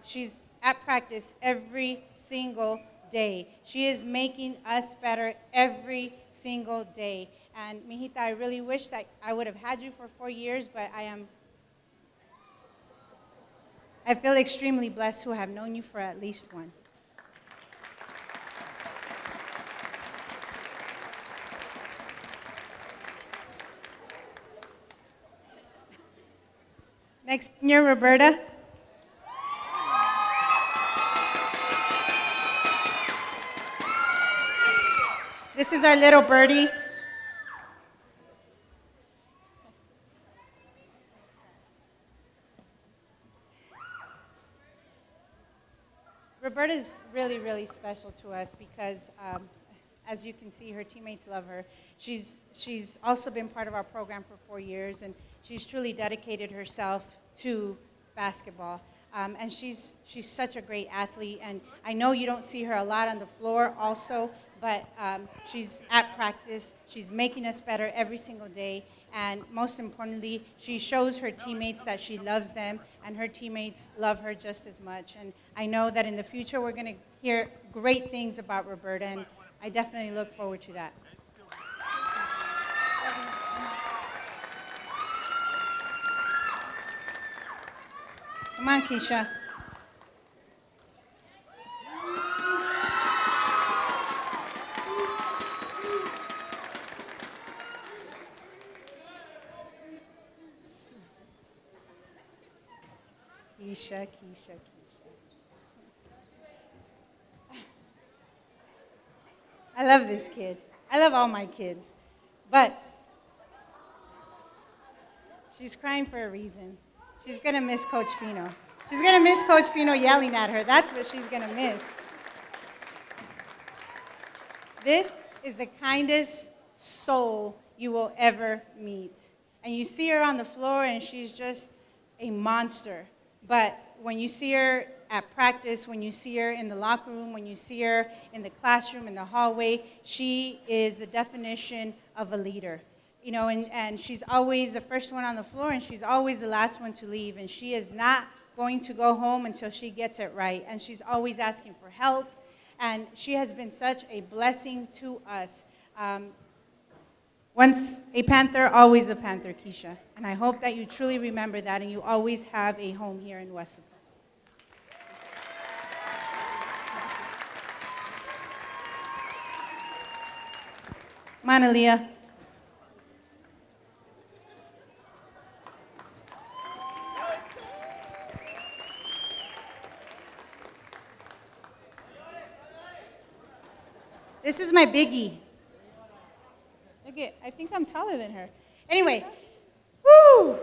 she's at practice every single day. She is making us better every single day. And Mijita, I really wish that I would have had you for 4 years, but I feel extremely blessed to have known you for at least 1. Next senior, Roberta. This is our little birdie. Roberta's really special to us because, as you can see, her teammates love her. She's also been part of our program for 4 years, and she's truly dedicated herself to basketball. And she's such a great athlete, and I know you don't see her a lot on the floor also, but she's at practice. She's making us better every single day, And most importantly, she shows her teammates that she loves them, and her teammates love her just as much. And I know that in the future we're going to hear great things about Roberta, and I definitely look forward to that. Come on, Keisha. Keisha. I love this kid. I love all my kids. But she's crying for a reason. She's going to miss Coach Fino. She's going to miss Coach Fino yelling at her. That's what she's going to miss. This is the kindest soul you will ever meet. And you see her on the floor, and she's just a monster. But when you see her at practice, when you see her in the locker room, when you see her in the classroom, in the hallway, she is the definition of a leader. You know, and she's always the first one on the floor, and she's always the last one to leave. And she is not going to go home until she gets it right. And she's always asking for help. And she has been such a blessing to us. Once a Panther, always a Panther, Keisha. And I hope that you truly remember that, and you always have a home here in Weslaco. Come on, Aaliyah. This is my biggie. Look at, I think I'm taller than her. Anyway, woo!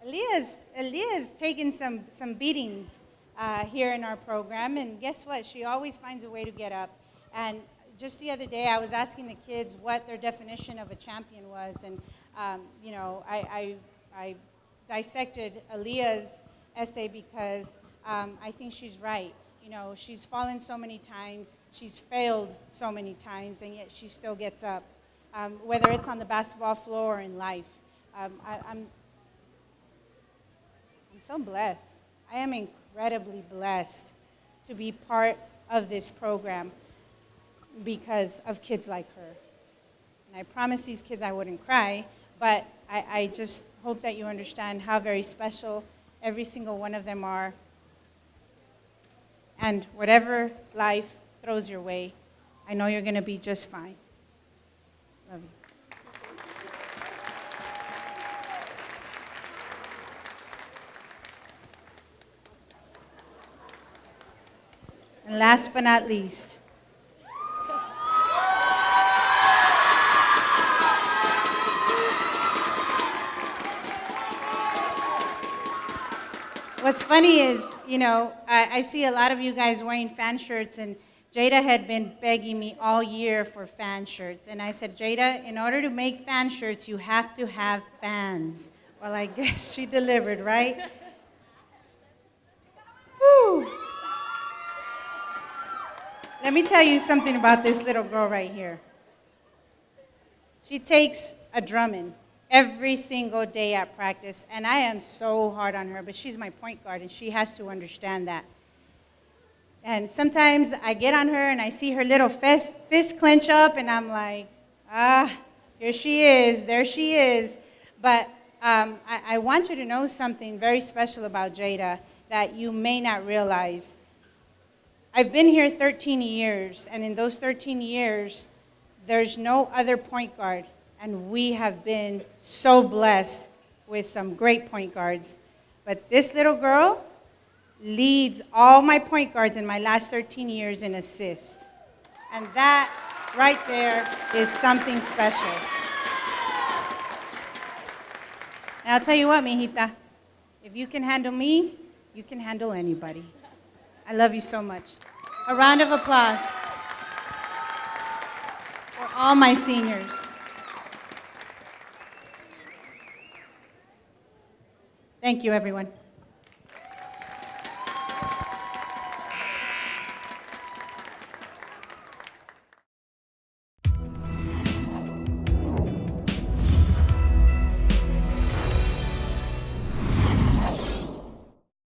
Aaliyah's taken some beatings here in our program, and guess what? She always finds a way to get up. And just the other day, I was asking the kids what their definition of a champion was, and you know, I dissected Aaliyah's essay because I think she's right. You know, she's fallen so many times, she's failed so many times, and yet she still gets up, whether it's on the basketball floor or in life. I'm so blessed. I am incredibly blessed to be part of this program because of kids like her. And I promised these kids I wouldn't cry, but I just hope that you understand how very special every single one of them are. And whatever life throws your way, I know you're going to be just fine. Love you. And last but not least, what's funny is, you know, I see a lot of you guys wearing fan shirts, and Jada had been begging me all year for fan shirts. And I said, Jada, in order to make fan shirts, you have to have fans. Well, I guess she delivered, right? Whew. Let me tell you something about this little girl right here. She takes a drumming every single day at practice, and I am so hard on her, but she's my point guard, and she has to understand that. And sometimes I get on her, and I see her little fist clench up, and I'm like, here she is, there she is. But I want you to know something very special about Jada that you may not realize. I've been here 13 years, and in those 13 years, there's no other point guard. And we have been so blessed with some great point guards. But this little girl leads all my point guards in my last 13 years in assists. And that right there is something special. And I'll tell you what, mijita, if you can handle me, you can handle anybody. I love you so much. A round of applause for all my seniors. Thank you, everyone.